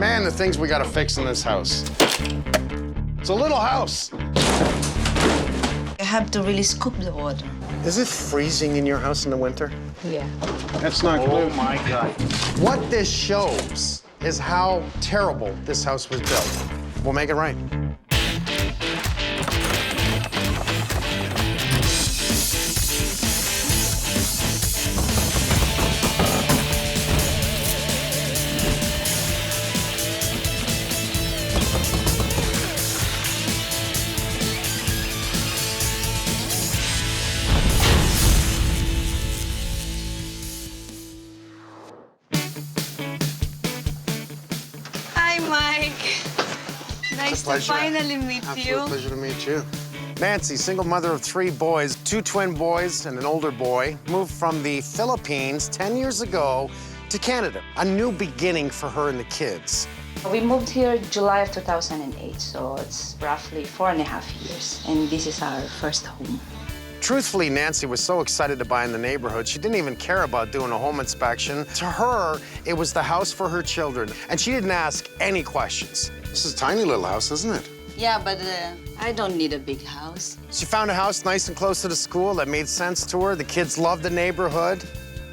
Man, the things we gotta fix in this house. It's a little house. I have to really scoop the water. Is it freezing in your house in the winter? Yeah. That's not good. Oh, my God. What this shows is how terrible this house was built. We'll make it right. Hi, Mike. Nice to finally meet you. Absolute pleasure to meet you. Nancy, single mother of 3 boys, 2 twin boys and an older boy, moved from the Philippines 10 years ago to Canada. A new beginning for her and the kids. We moved here July of 2008, so it's roughly 4.5 years, and this is our first home. Truthfully, Nancy was so excited to buy in the neighborhood, she didn't even care about doing a home inspection. To her, it was the house for her children, and she didn't ask any questions. This is a tiny little house, isn't it? Yeah, but I don't need a big house. She found a house nice and close to the school that made sense to her. The kids loved the neighborhood.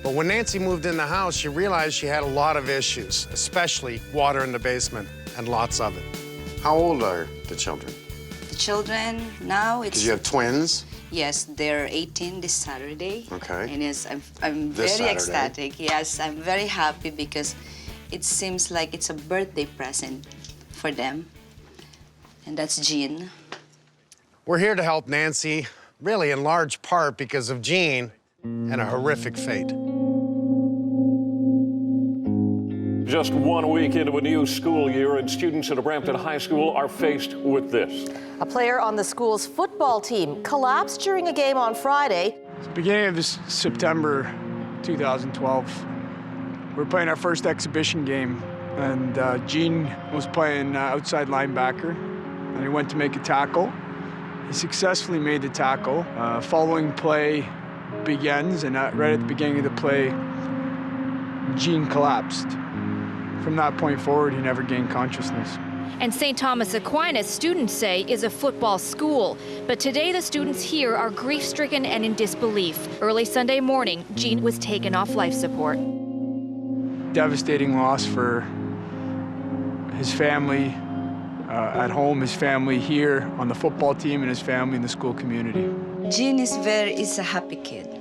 But when Nancy moved in the house, she realized she had a lot of issues, especially water in the basement, and lots of it. How old are the children? The children, now it's... Did you have twins? Yes, they're 18 this Saturday. Okay. And yes, I'm This very Saturday? ecstatic. Yes, I'm very happy because it seems like it's a birthday present for them. And that's Jean. We're here to help Nancy, really in large part because of Jean and a horrific fate. Just 1 week into a new school year, and students at Brampton High School are faced with this. A player on the school's football team collapsed during a game on Friday. It's the beginning of this September 2012. We were playing our first exhibition game, and Gene was playing outside linebacker, and he went to make a tackle. He successfully made the tackle. Following play begins, and right at the beginning of the play, Gene collapsed. From that point forward, he never gained consciousness. And St. Thomas Aquinas, students say, is a football school. But today, the students here are grief-stricken and in disbelief. Early Sunday morning, Gene was taken off life support. Devastating loss for his family at home, his family here on the football team, and his family in the school community. Jean is a happy kid.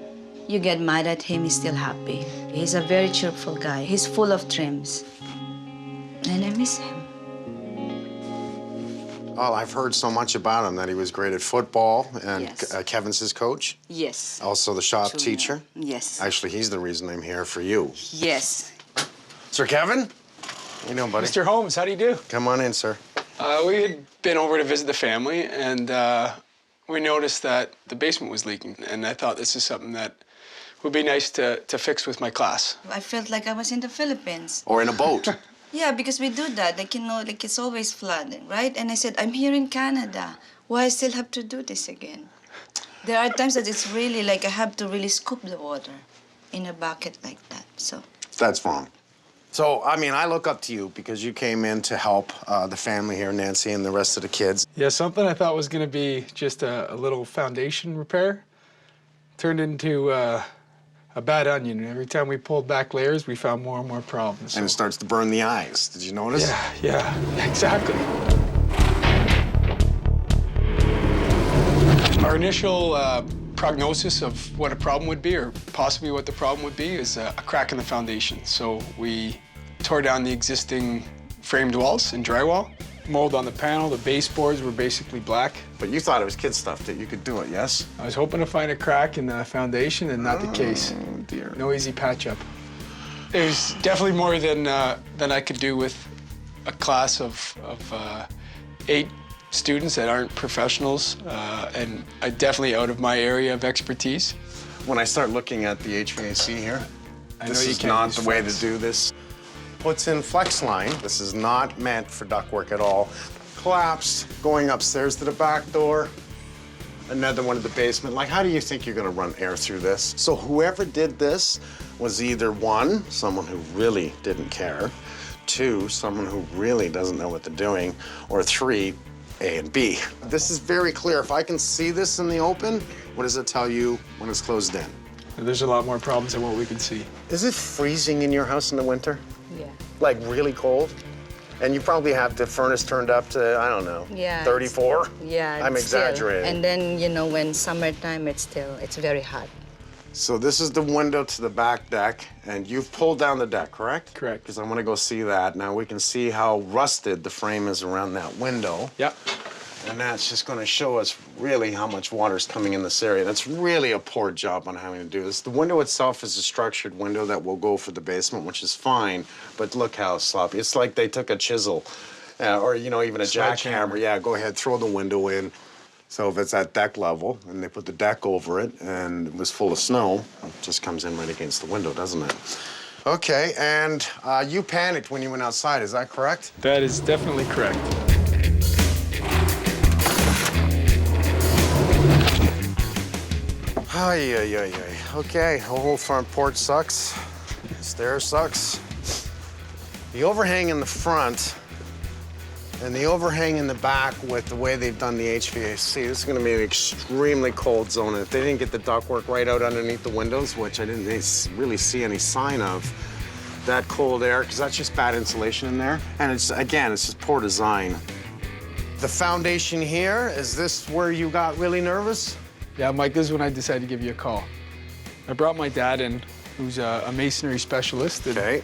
You get mad at him, he's still happy. He's a very cheerful guy. He's full of dreams. And I miss him. Well, I've heard so much about him, that he was great at football, and Yes. Kevin's his coach. Yes. Also the shop Junior. teacher. Yes. Actually, he's the reason I'm here for you. Yes. Sir Kevin? How you doing, buddy? Mr. Holmes, how do you do? Come on in, sir. We had been over to visit the family, and we noticed that the basement was leaking, and I thought this is something that would be nice to fix with my class. I felt like I was in the Philippines. Or in a boat. Yeah, because we do that. Like, you know, like it's always flooding, right? And I said, I'm here in Canada. Why I still have to do this again? There are times that it's really like I have to really scoop the water in a bucket like that, so. That's wrong. So, I mean, I look up to you because you came in to help the family here, Nancy and the rest of the kids. Yeah, something I thought was gonna be just a little foundation repair turned into a bad onion. Every time we pulled back layers, we found more and more problems. And it starts to burn the eyes. Did you notice? Yeah, exactly. Our initial prognosis of what a problem would be, or possibly what the problem would be, is a crack in the foundation. So we tore down the existing framed walls and drywall. Mold on the panel, the baseboards were basically black. But you thought it was kid stuff, that you could do it, yes? I was hoping to find a crack in the foundation, and not the case. Oh, dear. No easy patch-up. It was definitely more than I could do with a class of 8 students that aren't professionals, and definitely out of my area of expertise. When I start looking at the HVAC here, this you is can't not use the way to flex. do this. Puts in flex line. This is not meant for ductwork at all. Collapsed, going upstairs to the back door. another one in the basement. Like, how do you think you're gonna run air through this? So whoever did this was either one, someone who really didn't care, two, someone who really doesn't know what they're doing, or three, A and B. This is very clear. If I can see this in the open, what does it tell you when it's closed in? There's a lot more problems than what we can see. Is it freezing in your house in the winter? Yeah. Like really cold? And you probably have the furnace turned up to, I don't know, Yeah, 34? Yeah. I'm it's still- exaggerating. And then, you know, when summertime, it's very hot. So this is the window to the back deck, and you've pulled down the deck, correct? Correct. Because I want to go see that. Now we can see how rusted the frame is around that window. Yeah. And that's just going to show us really how much water's coming in this area. That's really a poor job on having to do this. The window itself is a structured window that will go for the basement, which is fine, but look how sloppy. It's like they took a chisel or, you know, even a jackhammer. Yeah, go ahead, throw the window in. So if it's at deck level and they put the deck over it and it was full of snow, it just comes in right against the window, doesn't it? Okay, and you panicked when you went outside, is that correct? That is definitely correct. Ay, ay, ay, ay. Okay, the whole front porch sucks. Stairs sucks. The overhang in the front and the overhang in the back with the way they've done the HVAC, this is gonna be an extremely cold zone. And if they didn't get the ductwork right out underneath the windows, which I didn't really see any sign of, that cold air, because that's just bad insulation in there. And it's, again, it's just poor design. The foundation here, is this where you got really nervous? Yeah, Mike, this is when I decided to give you a call. I brought my dad in, who's a masonry specialist. And Okay.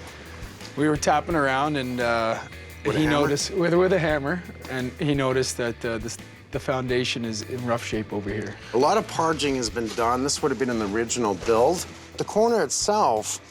we were tapping around, and With a he hammer? noticed with a hammer, and he noticed that the foundation is in rough shape over here. A lot of parging has been done. This would have been in the original build. The corner itself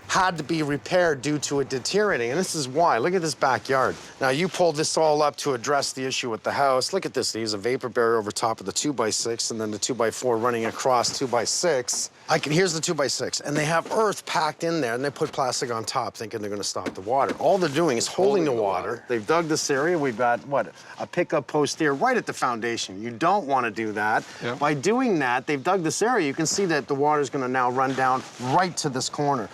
had to be repaired due to it deteriorating, and this is why. Look at this backyard. Now, you pulled this all up to address the issue with the house. Look at this. They use a vapor barrier over top of the 2x6 and then the 2x4 running across 2x6. Here's the 2x6, and they have earth packed in there, and they put plastic on top thinking they're gonna stop the water. All they're doing is holding the water. They've dug this area. We've got, what, a pickup post here right at the foundation. You don't wanna do that. Yeah. By doing that, they've dug this area. You can see that the water's gonna now run down right to this corner.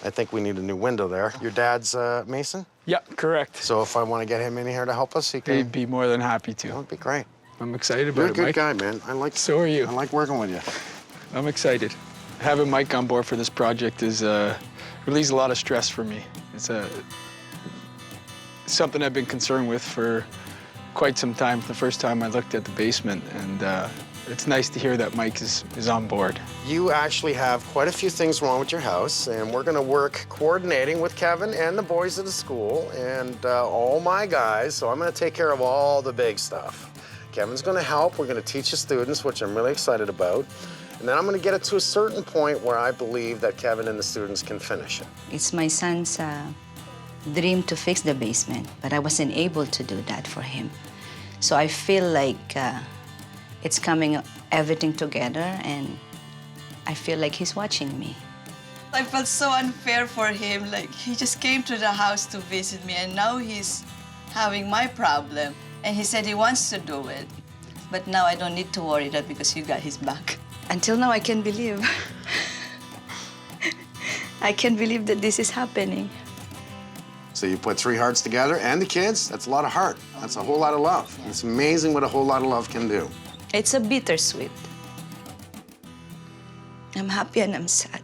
I think we need a new window there. Your dad's Mason? Yeah, correct. So if I want to get him in here to help us, he can. He'd be more than happy to. That would be great. I'm excited about You're a it, good Mike. guy, man. So are you. I like working with you. I'm excited. Having Mike on board for this project is relieves a lot of stress for me. It's something I've been concerned with for quite some time. The first time I looked at the basement, and it's nice to hear that Mike is on board. You actually have quite a few things wrong with your house, and we're going to work coordinating with Kevin and the boys at the school and all my guys. So I'm going to take care of all the big stuff. Kevin's going to help. We're going to teach the students, which I'm really excited about. And then I'm going to get it to a certain point where I believe that Kevin and the students can finish it. It's my son's dream to fix the basement, but I wasn't able to do that for him. So I feel like it's coming everything together, and I feel like he's watching me. I felt so unfair for him. Like, he just came to the house to visit me, and now he's having my problem. And he said he wants to do it. But now I don't need to worry that because you got his back. Until now, I can't believe. I can't believe that this is happening. So you put 3 hearts together and the kids, that's a lot of heart. That's a whole lot of love. It's amazing what a whole lot of love can do. It's a bittersweet. I'm happy and I'm sad.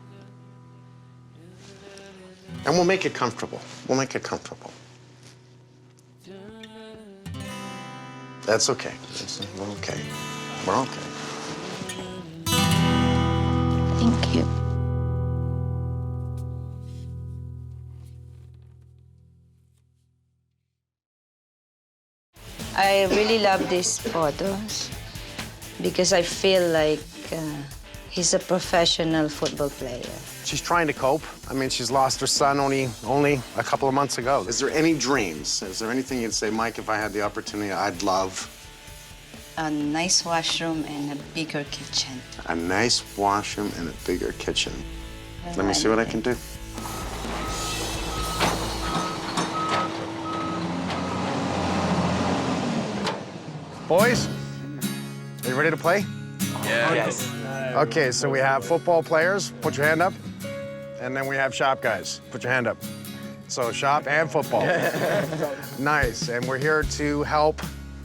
And we'll make it comfortable. We'll make it comfortable. That's okay. We're okay. We're okay. Thank you. I really love these photos because I feel like he's a professional football player. She's trying to cope. I mean, she's lost her son only a couple of months ago. Is there any dreams? Is there anything you'd say, Mike, if I had the opportunity, I'd love? A nice washroom and a bigger kitchen. A nice washroom and a bigger kitchen. Let me see what I can do. Boys, are you ready to play? Yes. Okay, so we have football players. Put your hand up. And then we have shop guys. Put your hand up. So shop and football. Nice. And we're here to help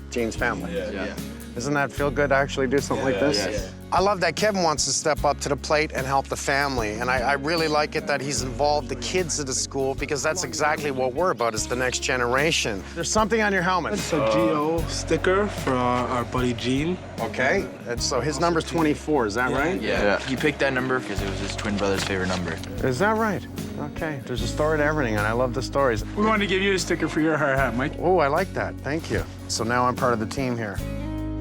Gene's family. Yeah. Doesn't that feel good to actually do something like this? Yes. I love that Kevin wants to step up to the plate and help the family. And I really like it that he's involved the kids of the school because that's exactly what we're about, is the next generation. There's something on your helmet. It's a GO sticker for our buddy Gene. Okay. And so his number's 24, is that right? Yeah. He picked that number because it was his twin brother's favorite number. Is that right? Okay. There's a story to everything, and I love the stories. We wanted to give you a sticker for your hard hat, Mike. Oh, I like that. Thank you. So now I'm part of the team here.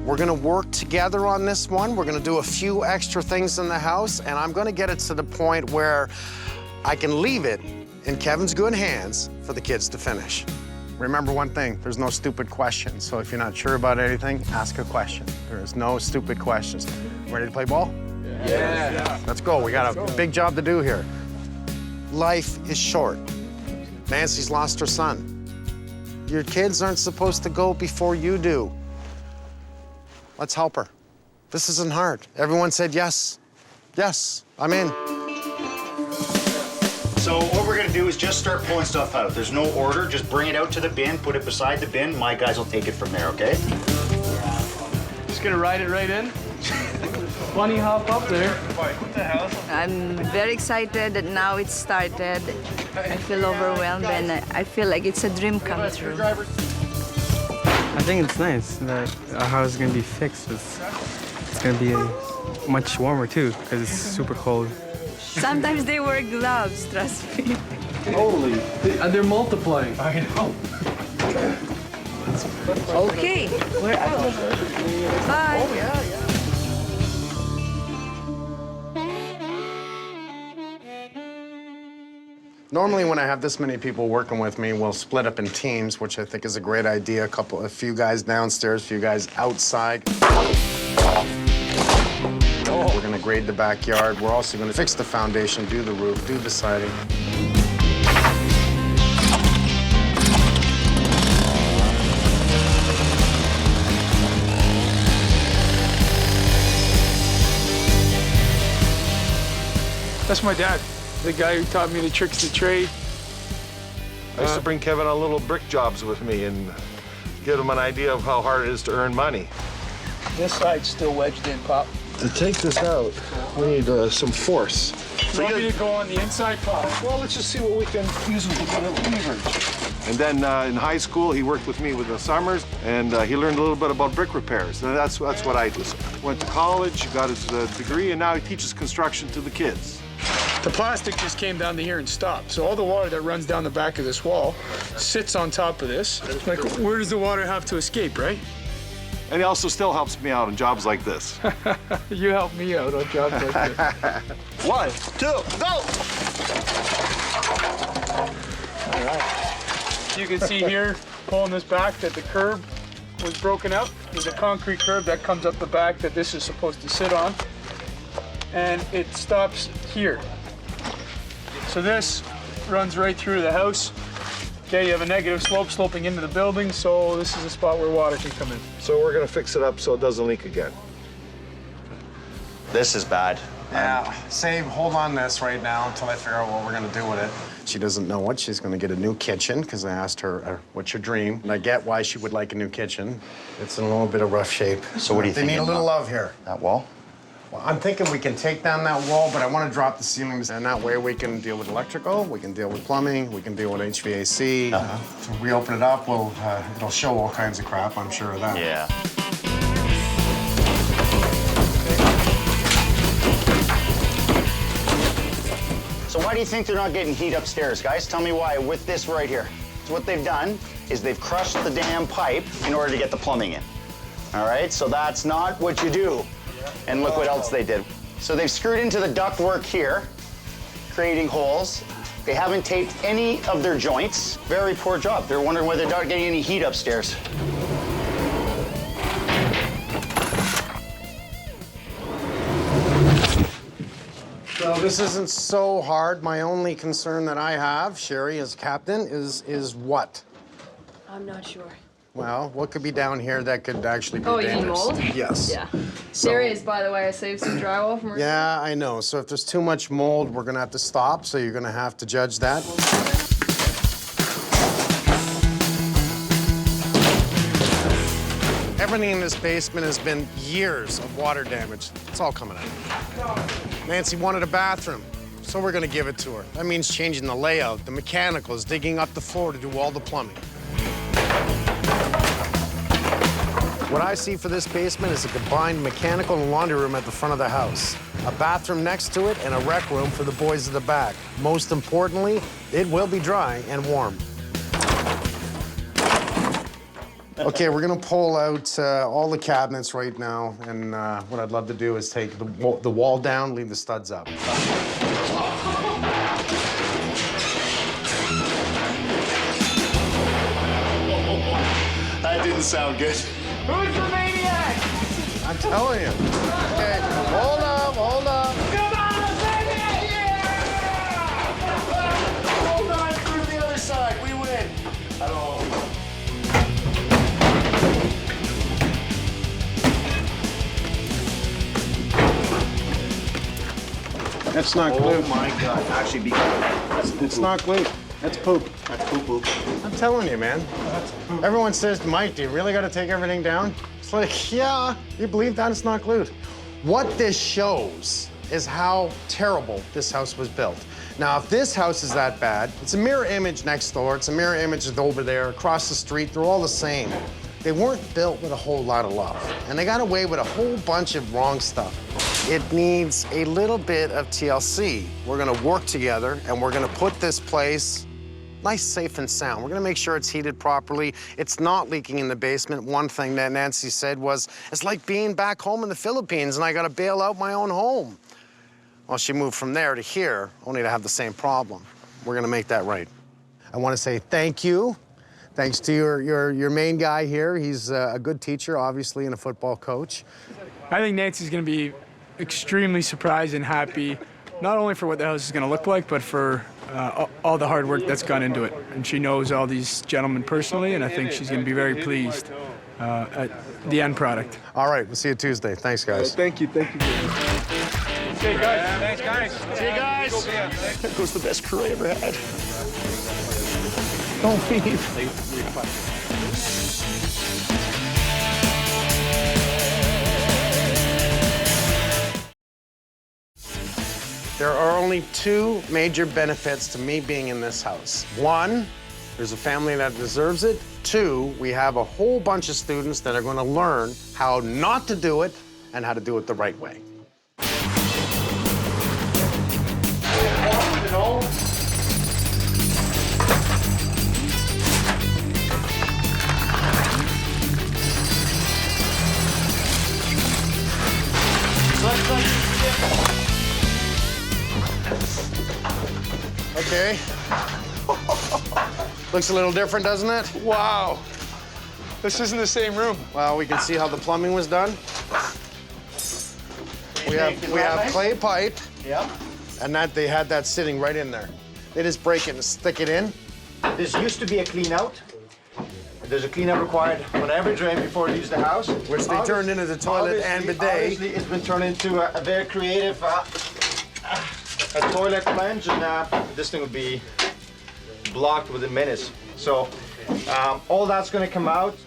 We're gonna work together on this one. We're gonna do a few extra things in the house, and I'm gonna get it to the point where I can leave it in Kevin's good hands for the kids to finish. Remember one thing, there's no stupid questions. So if you're not sure about anything, ask a question. There is no stupid questions. Ready to play ball? Yeah. Let's go. We got a big job to do here. Life is short. Nancy's lost her son. Your kids aren't supposed to go before you do. Let's help her. This isn't hard. Everyone said yes. Yes, I'm in. So what we're gonna do is just start pulling stuff out. There's no order, just bring it out to the bin, put it beside the bin. My guys will take it from there, okay? Just gonna ride it right in. Bunny hop up there. I'm very excited that now it's started. I feel overwhelmed and I feel like it's a dream come true. I think it's nice that our house is gonna be fixed. It's gonna be much warmer too because it's super cold. Sometimes they wear gloves, trust me. Holy! They're multiplying. I know. Okay, we're out. Bye. Normally, when I have this many people working with me, we'll split up in teams, which I think is a great idea. A few guys downstairs, a few guys outside. We're gonna grade the backyard. We're also gonna fix the foundation, do the roof, do the siding. That's my dad, the guy who taught me the tricks of the trade. I used to bring Kevin on little brick jobs with me and give him an idea of how hard it is to earn money. This side's still wedged in, Pop. To take this out, we need some force. You want me to go on the inside, Pop? Well, let's just see what we can use with the leverage. And then in high school, he worked with me with the summers, and he learned a little bit about brick repairs. And that's what I do. Went to college, got his degree, and now he teaches construction to the kids. The plastic just came down to here and stopped. So all the water that runs down the back of this wall sits on top of this. Like, where does the water have to escape, right? And he also still helps me out on jobs like this. You help me out on jobs like this. 1, 2, go! All right. You can see here, pulling this back, that the curb was broken out. There's a concrete curb that comes up the back that this is supposed to sit on. And it stops here. So this runs right through the house. Okay, you have a negative slope sloping into the building, so this is a spot where water can come in. So we're gonna fix it up so it doesn't leak again. This is bad. Yeah, hold on this right now until I figure out what we're gonna do with it. She doesn't know what. She's gonna get a new kitchen, because I asked her, what's your dream? And I get why she would like a new kitchen. It's in a little bit of rough shape. So what do you think? They need a little love here. That wall? Well, I'm thinking we can take down that wall, but I want to drop the ceilings, and that way we can deal with electrical, we can deal with plumbing, we can deal with HVAC. If we open it up, it'll show all kinds of crap, I'm sure of that. Yeah. So why do you think they're not getting heat upstairs, guys? Tell me why with this right here. So what they've done is they've crushed the damn pipe in order to get the plumbing in. All right, so that's not what you do. And look what else they did. So they've screwed into the ductwork here, creating holes. They haven't taped any of their joints. Very poor job. They're wondering whether they're not getting any heat upstairs. So this isn't so hard. My only concern that I have, Sherry, as captain, is what? I'm not sure. Well, what could be down here that could actually be Oh, you mean dangerous? mold? Yes. Yeah. So- There is, by the way. I saved some drywall from. Yeah, I know. So if there's too much mold, we're gonna have to stop, so you're gonna have to judge that. Everything in this basement has been years of water damage. It's all coming out. Nancy wanted a bathroom, so we're gonna give it to her. That means changing the layout, the mechanicals, digging up the floor to do all the plumbing. What I see for this basement is a combined mechanical and laundry room at the front of the house, a bathroom next to it, and a rec room for the boys at the back. Most importantly, it will be dry and warm. Okay, we're gonna pull out all the cabinets right now, and what I'd love to do is take the wall down, leave the studs up. That didn't sound good. Who's the maniac? I'm telling you. Okay, hold up, hold up. Come on, baby! Yeah! Hold on through the other side. We win. That's not glue. Oh my God! Actually, be careful. It's not glue. That's poop. That's poo-poo. I'm telling you, man. Everyone says, Mike, do you really got to take everything down? It's like, yeah, you believe that it's not glued. What this shows is how terrible this house was built. Now, if this house is that bad, it's a mirror image next door, it's a mirror image over there, across the street, they're all the same. They weren't built with a whole lot of love, and they got away with a whole bunch of wrong stuff. It needs a little bit of TLC. We're gonna work together, and we're gonna put this place nice, safe, and sound. We're gonna make sure it's heated properly. It's not leaking in the basement. One thing that Nancy said was, it's like being back home in the Philippines and I gotta bail out my own home. Well, she moved from there to here, only to have the same problem. We're gonna make that right. I wanna say thank you. Thanks to your main guy here. He's a good teacher, obviously, and a football coach. I think Nancy's going to be extremely surprised and happy, not only for what the house is going to look like, but for all the hard work that's gone into it. And she knows all these gentlemen personally, and I think she's going to be very pleased at the end product. All right, we'll see you Tuesday. Thanks, guys. Thank you. Okay, guys. Thanks, guys. See you guys. That was the best crew I ever had. Don't leave. There are only two major benefits to me being in this house. One, there's a family that deserves it. Two, we have a whole bunch of students that are going to learn how not to do it and how to do it the right way. Okay. Looks a little different, doesn't it? Wow. This isn't the same room. Well, we can see how the plumbing was done. We have clay pipe. Yeah. And that they had that sitting right in there. They just break it and stick it in. This used to be a clean out. There's a cleanup required on every drain before you use the house. Which they turned into the toilet and bidet. Obviously, it's been turned into a very creative a toilet plunge, and this thing would be blocked within minutes. So all that's going to come out.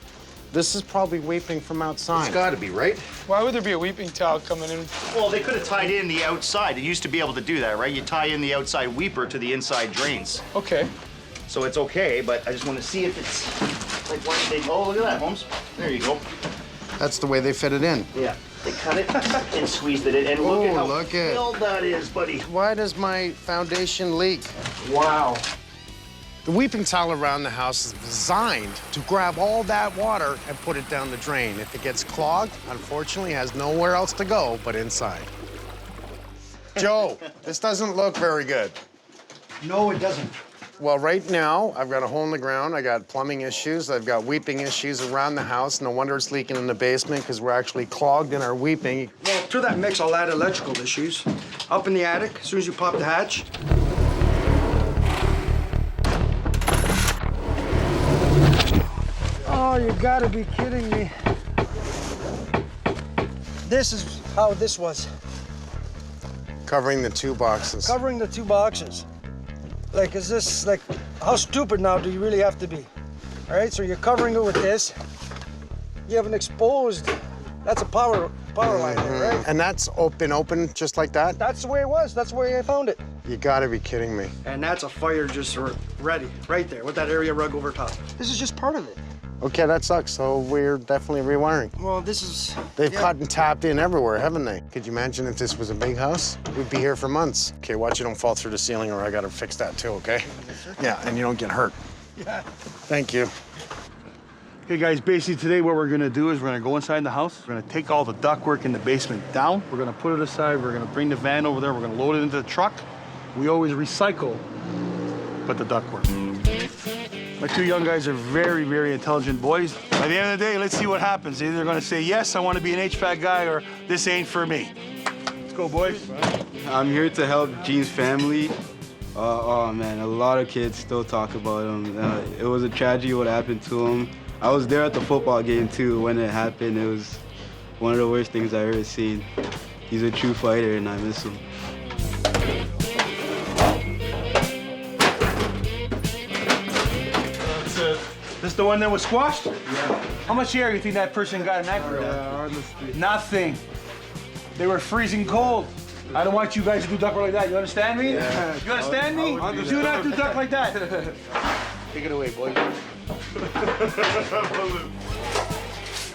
This is probably weeping from outside. It's got to be, right? Why would there be a weeping towel coming in? Well, they could have tied in the outside. They used to be able to do that, right? You tie in the outside weeper to the inside drains. Okay. So it's okay, but I just want to see if it's like one they. Oh, look at that, Holmes. There you go. That's the way they fit it in. Yeah, they cut it and squeezed it in, and look at how look at filled that is, buddy. Why does my foundation leak? Wow. The weeping towel around the house is designed to grab all that water and put it down the drain. If it gets clogged, unfortunately, it has nowhere else to go but inside. Joe, this doesn't look very good. No, it doesn't. Well, right now, I've got a hole in the ground. I got plumbing issues. I've got weeping issues around the house. No wonder it's leaking in the basement because we're actually clogged in our weeping. Well, to that mix, I'll add electrical issues. Up in the attic, as soon as you pop the hatch. Oh, Oh, you gotta be kidding me. This is how this was. Covering the 2 boxes. Covering the 2 boxes. Like, is this, like, how stupid now do you really have to be? All right, so you're covering it with this. You have an exposed, that's a power line there, right? And that's open just like that? That's the way it was. That's the way I found it. You gotta be kidding me. And that's a fire just ready, right there, with that area rug over top. This is just part of it. Okay, that sucks. So we're definitely rewiring. Well, this is... They've cut and tapped in everywhere, haven't they? Could you imagine if this was a big house? We'd be here for months. Okay, watch you don't fall through the ceiling or I gotta fix that too, okay? Yeah, and you don't get hurt. Yeah. Thank you. Okay, guys, basically today what we're gonna do is we're gonna go inside the house. We're gonna take all the ductwork in the basement down. We're gonna put it aside. We're gonna bring the van over there. We're gonna load it into the truck. We always recycle, but the ductwork. My 2 young guys are very, very intelligent boys. By the end of the day, let's see what happens. They're either gonna say, yes, I wanna be an HVAC guy, or this ain't for me. Let's go, boys. I'm here to help Gene's family. Oh man, a lot of kids still talk about him. It was a tragedy what happened to him. I was there at the football game too when it happened. It was one of the worst things I ever seen. He's a true fighter and I miss him. This the one that was squashed? Yeah. How much air do you think that person got in that grill? Honestly. Nothing. They were freezing cold. I don't want you guys to do duck like that. You understand me? Yeah. You understand me? Do not do duck like that. Take it away, boys.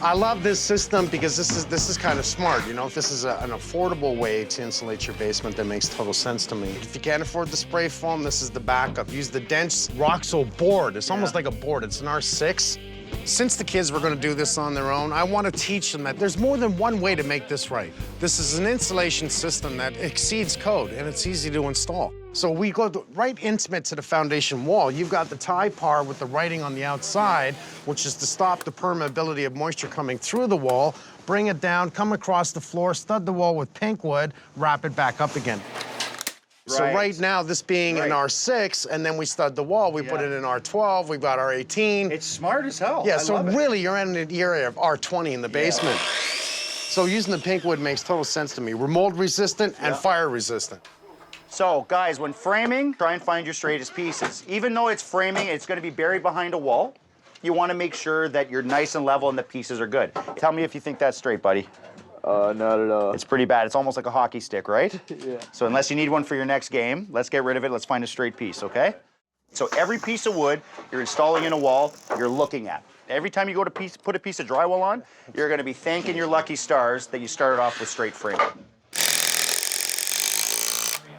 I love this system because this is kind of smart, you know? This is an affordable way to insulate your basement that makes total sense to me. If you can't afford the spray foam, this is the backup. Use the dense Roxo board. It's almost like a board. It's an R6. Since the kids were going to do this on their own, I want to teach them that there's more than one way to make this right. This is an insulation system that exceeds code, and it's easy to install. So we go right intimate to the foundation wall. You've got the tie par with the writing on the outside, which is to stop the permeability of moisture coming through the wall, bring it down, come across the floor, stud the wall with pink wood, wrap it back up again. So right now, this being an R6, and then we stud the wall, we put it in R12, we've got R18. It's smart as hell. Yeah, I so love it. really, you're in the area of R20 in the basement. So using the pink wood makes total sense to me. We're mold resistant and fire resistant. So, guys, when framing, try and find your straightest pieces. Even though it's framing, it's going to be buried behind a wall. You want to make sure that you're nice and level and the pieces are good. Tell me if you think that's straight, buddy. Not at all. It's pretty bad. It's almost like a hockey stick, right? Yeah. So unless you need one for your next game, let's get rid of it. Let's find a straight piece, okay? So every piece of wood you're installing in a wall, you're looking at. Every time you go to put a piece of drywall on, you're going to be thanking your lucky stars that you started off with straight framing.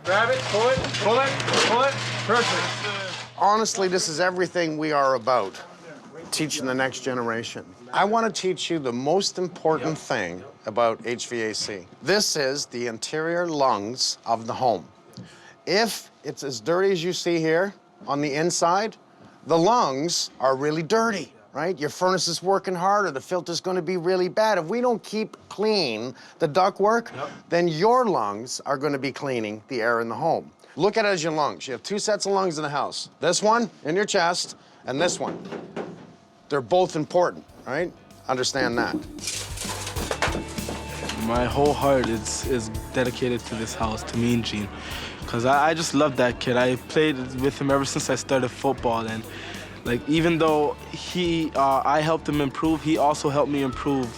Grab it, pull it, pull it, pull it. Perfect. Honestly, this is everything we are about, teaching the next generation. I want to teach you the most important thing about HVAC. This is the interior lungs of the home. If it's as dirty as you see here on the inside, the lungs are really dirty, right? Your furnace is working hard or the filter's going to be really bad. If we don't keep clean the ductwork, then your lungs are going to be cleaning the air in the home. Look at it as your lungs. You have 2 sets of lungs in the house. This one in your chest and this one. They're both important, right? Understand that. My whole heart is dedicated to this house, to me and Gene. Because I just love that kid. I played with him ever since I started football. And like, even though I helped him improve, he also helped me improve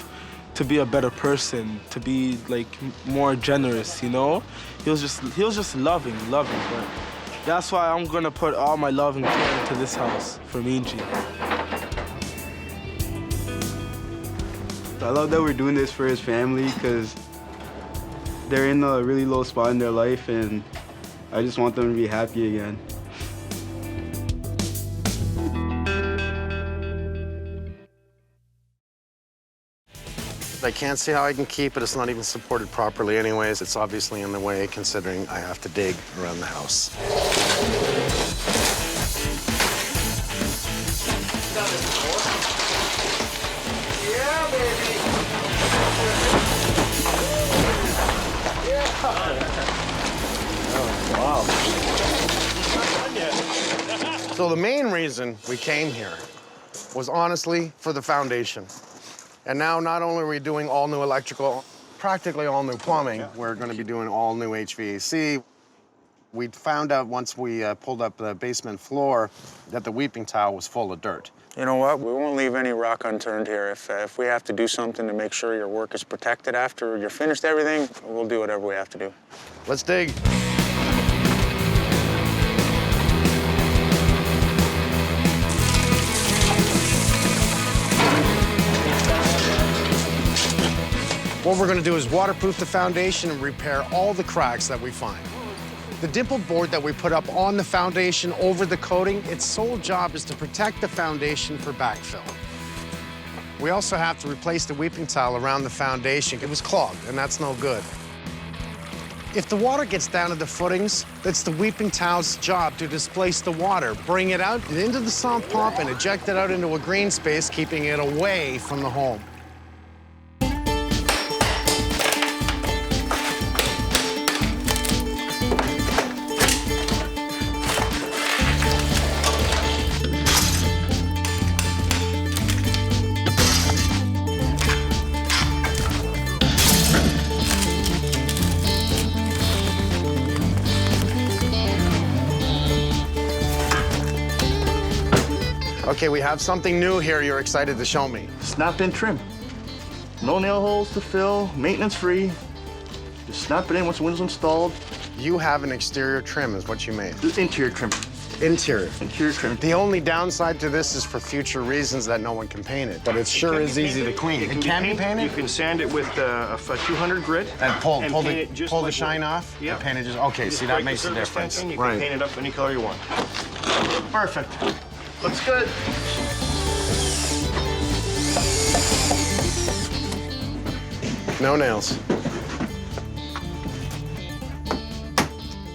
to be a better person, to be like more generous, you know? He was just loving. But that's why I'm gonna put all my love and care into this house for me and Gene. I love that we're doing this for his family because they're in a really low spot in their life and I just want them to be happy again. I can't see how I can keep it. It's not even supported properly anyways. It's obviously in the way considering I have to dig around the house. Yeah, baby. So the main reason we came here was honestly for the foundation. And now not only are we doing all new electrical, practically all new plumbing, we're gonna be doing all new HVAC. We found out once we pulled up the basement floor that the weeping tile was full of dirt. You know what? We won't leave any rock unturned here. If we have to do something to make sure your work is protected after you're finished everything, we'll do whatever we have to do. Let's dig. What we're gonna do is waterproof the foundation and repair all the cracks that we find. The dimpled board that we put up on the foundation over the coating, its sole job is to protect the foundation for backfill. We also have to replace the weeping tile around the foundation. It was clogged, and that's no good. If the water gets down to the footings, it's the weeping tile's job to displace the water, bring it out into the sump pump and eject it out into a green space, keeping it away from the home. Okay, we have something new here you're excited to show me. Snap-in trim. No nail holes to fill, maintenance free. Just snap it in once the window's installed. You have an exterior trim is what you made. Interior trim. Interior. Interior trim. The only downside to this is for future reasons that no one can paint it, but it sure is easy to clean. It can be painted? You can sand it with a 200 grit. And pull paint it just the like shine what- off? Yeah. And paint it just, okay, Just see, break that the makes a surface difference. fencing, you Right. can paint it up any color you want. Perfect. Looks good. No nails.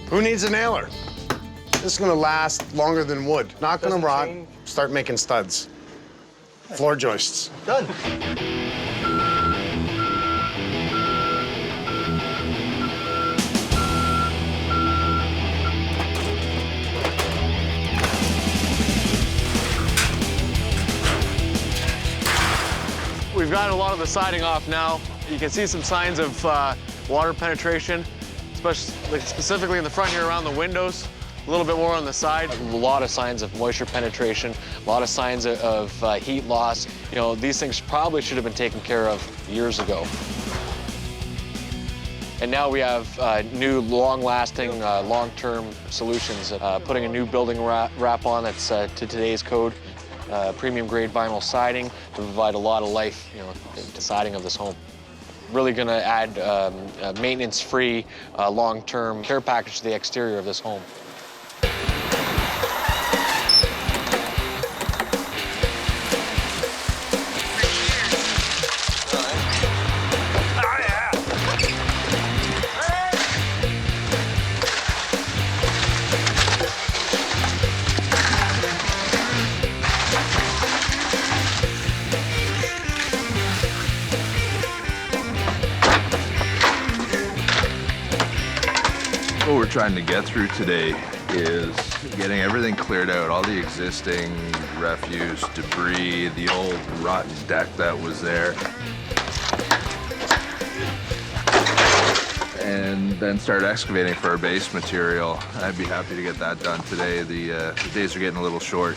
Who needs a nailer? This is gonna last longer than wood. Not gonna rot. Start making studs. Floor joists. Done. We've got a lot of the siding off now. You can see some signs of water penetration, specifically in the front here around the windows, a little bit more on the side. A lot of signs of moisture penetration, a lot of signs of heat loss. You know, these things probably should have been taken care of years ago. And now we have new long-lasting, long-term solutions. Putting a new building wrap on that's to today's code. Premium grade vinyl siding to provide a lot of life, you know, to siding of this home. Really gonna add a maintenance-free, long-term care package to the exterior of this home. What we're trying to get through today is getting everything cleared out, all the existing refuse, debris, the old rotten deck that was there. And then start excavating for our base material. I'd be happy to get that done today. The days are getting a little short.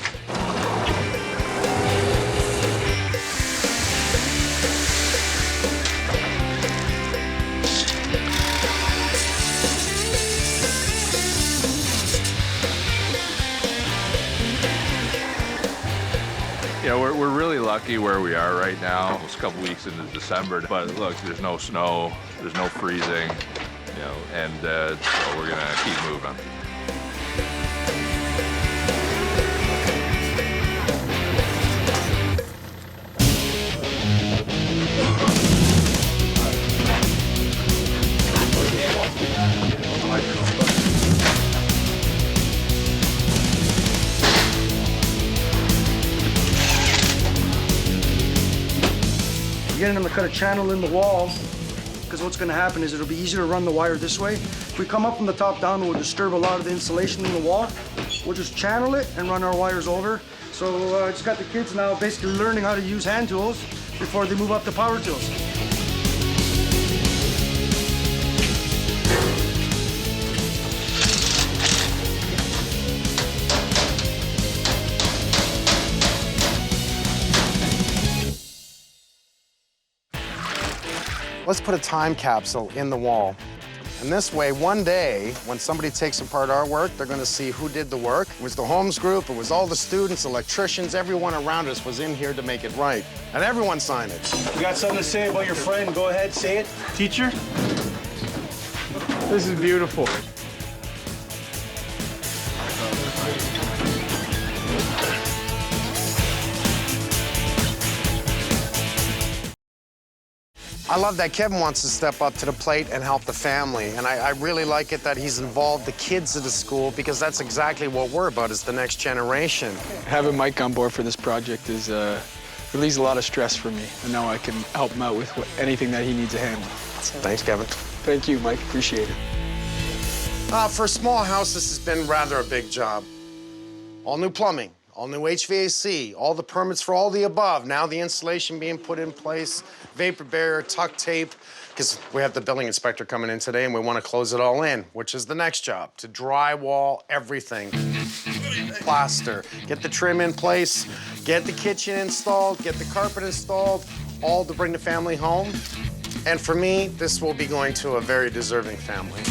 You know, we're really lucky where we are right now. It's a couple weeks into December, but look, there's no snow, there's no freezing, you know, and so we're gonna keep moving. Getting them to cut a channel in the wall, because what's going to happen is it'll be easier to run the wire this way. If we come up from the top down, we'll disturb a lot of the insulation in the wall. We'll just channel it and run our wires over. So I just got the kids now basically learning how to use hand tools before they move up to power tools. Let's put a time capsule in the wall. And this way, one day, when somebody takes apart our work, they're gonna see who did the work. It was the Holmes group, it was all the students, electricians, everyone around us was in here to make it right. And everyone signed it. You got something to say about your friend? Go ahead, say it. Teacher? This is beautiful. I love that Kevin wants to step up to the plate and help the family. And I really like it that he's involved the kids of the school, because that's exactly what we're about, is the next generation. Having Mike on board for this project is relieves a lot of stress for me. And now I can help him out with anything that he needs to handle. Thanks, Kevin. Thank you, Mike. Appreciate it. For a small house, this has been rather a big job. All new plumbing, all new HVAC, all the permits for all the above. Now the installation being put in place, vapor barrier, tuck tape, because we have the building inspector coming in today and we want to close it all in, which is the next job, to drywall everything. Plaster, get the trim in place, get the kitchen installed, get the carpet installed, all to bring the family home. And for me, this will be going to a very deserving family.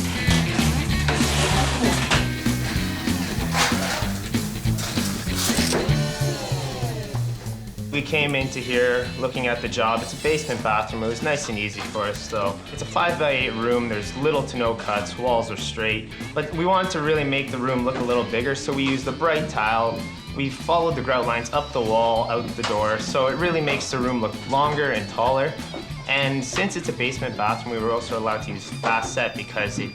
We came into here looking at the job. It's a basement bathroom. It was nice and easy for us, though. It's a 5x8 room. There's little to no cuts. Walls are straight. But we wanted to really make the room look a little bigger, so we used the bright tile. We followed the grout lines up the wall, out the door, so it really makes the room look longer and taller. And since it's a basement bathroom, we were also allowed to use fast set because the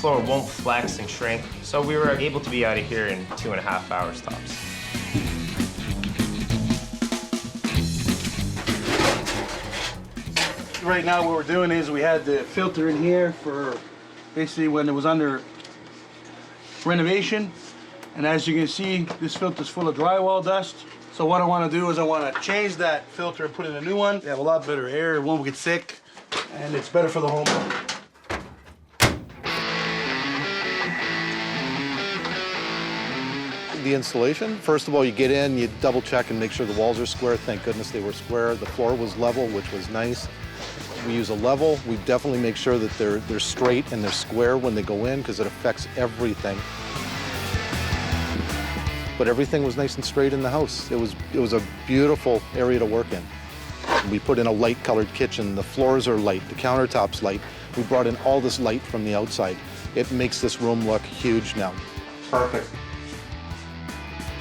floor won't flex and shrink. So we were able to be out of here in 2.5 hours tops. Right now what we're doing is we had the filter in here for basically when it was under renovation. And as you can see, this filter's full of drywall dust. So what I want to do is I want to change that filter and put in a new one. We have a lot better air, it won't get sick, and it's better for the home. The installation, first of all, you get in, you double check and make sure the walls are square. Thank goodness they were square. The floor was level, which was nice. We use a level. We definitely make sure that they're straight and they're square when they go in, because it affects everything. But everything was nice and straight in the house. It was a beautiful area to work in. We put in a light-colored kitchen. The floors are light, the countertops light. We brought in all this light from the outside. It makes this room look huge now. Perfect.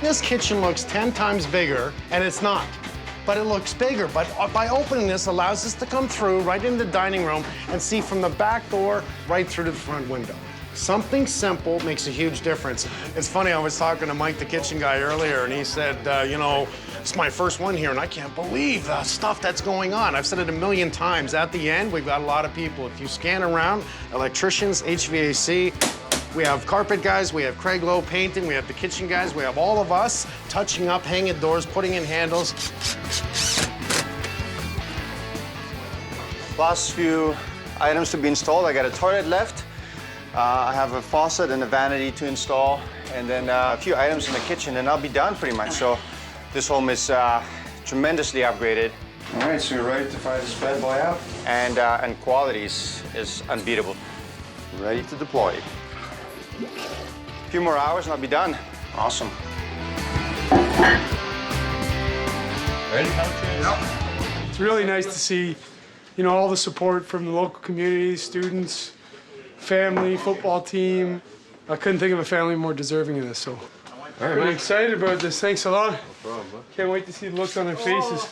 This kitchen looks 10 times bigger, and it's not. But it looks bigger. But by opening this allows us to come through right into the dining room and see from the back door right through to the front window. Something simple makes a huge difference. It's funny, I was talking to Mike, the kitchen guy, earlier, and he said, you know, it's my first one here, and I can't believe the stuff that's going on. I've said it a million times. At the end, we've got a lot of people. If you scan around, electricians, HVAC, we have carpet guys, we have Craig Lowe painting, we have the kitchen guys, we have all of us touching up, hanging doors, putting in handles. Last few items to be installed. I got a toilet left. I have a faucet and a vanity to install, and then a few items in the kitchen, and I'll be done pretty much. So this home is tremendously upgraded. All right, so you're ready to fire this bad boy up? And quality is unbeatable. Ready to deploy. A few more hours and I'll be done. Awesome. Ready? It's really nice to see, you know, all the support from the local community, students, family, football team. I couldn't think of a family more deserving of this, so really excited about this. Thanks a lot. No problem, bud. Can't wait to see the looks on their faces.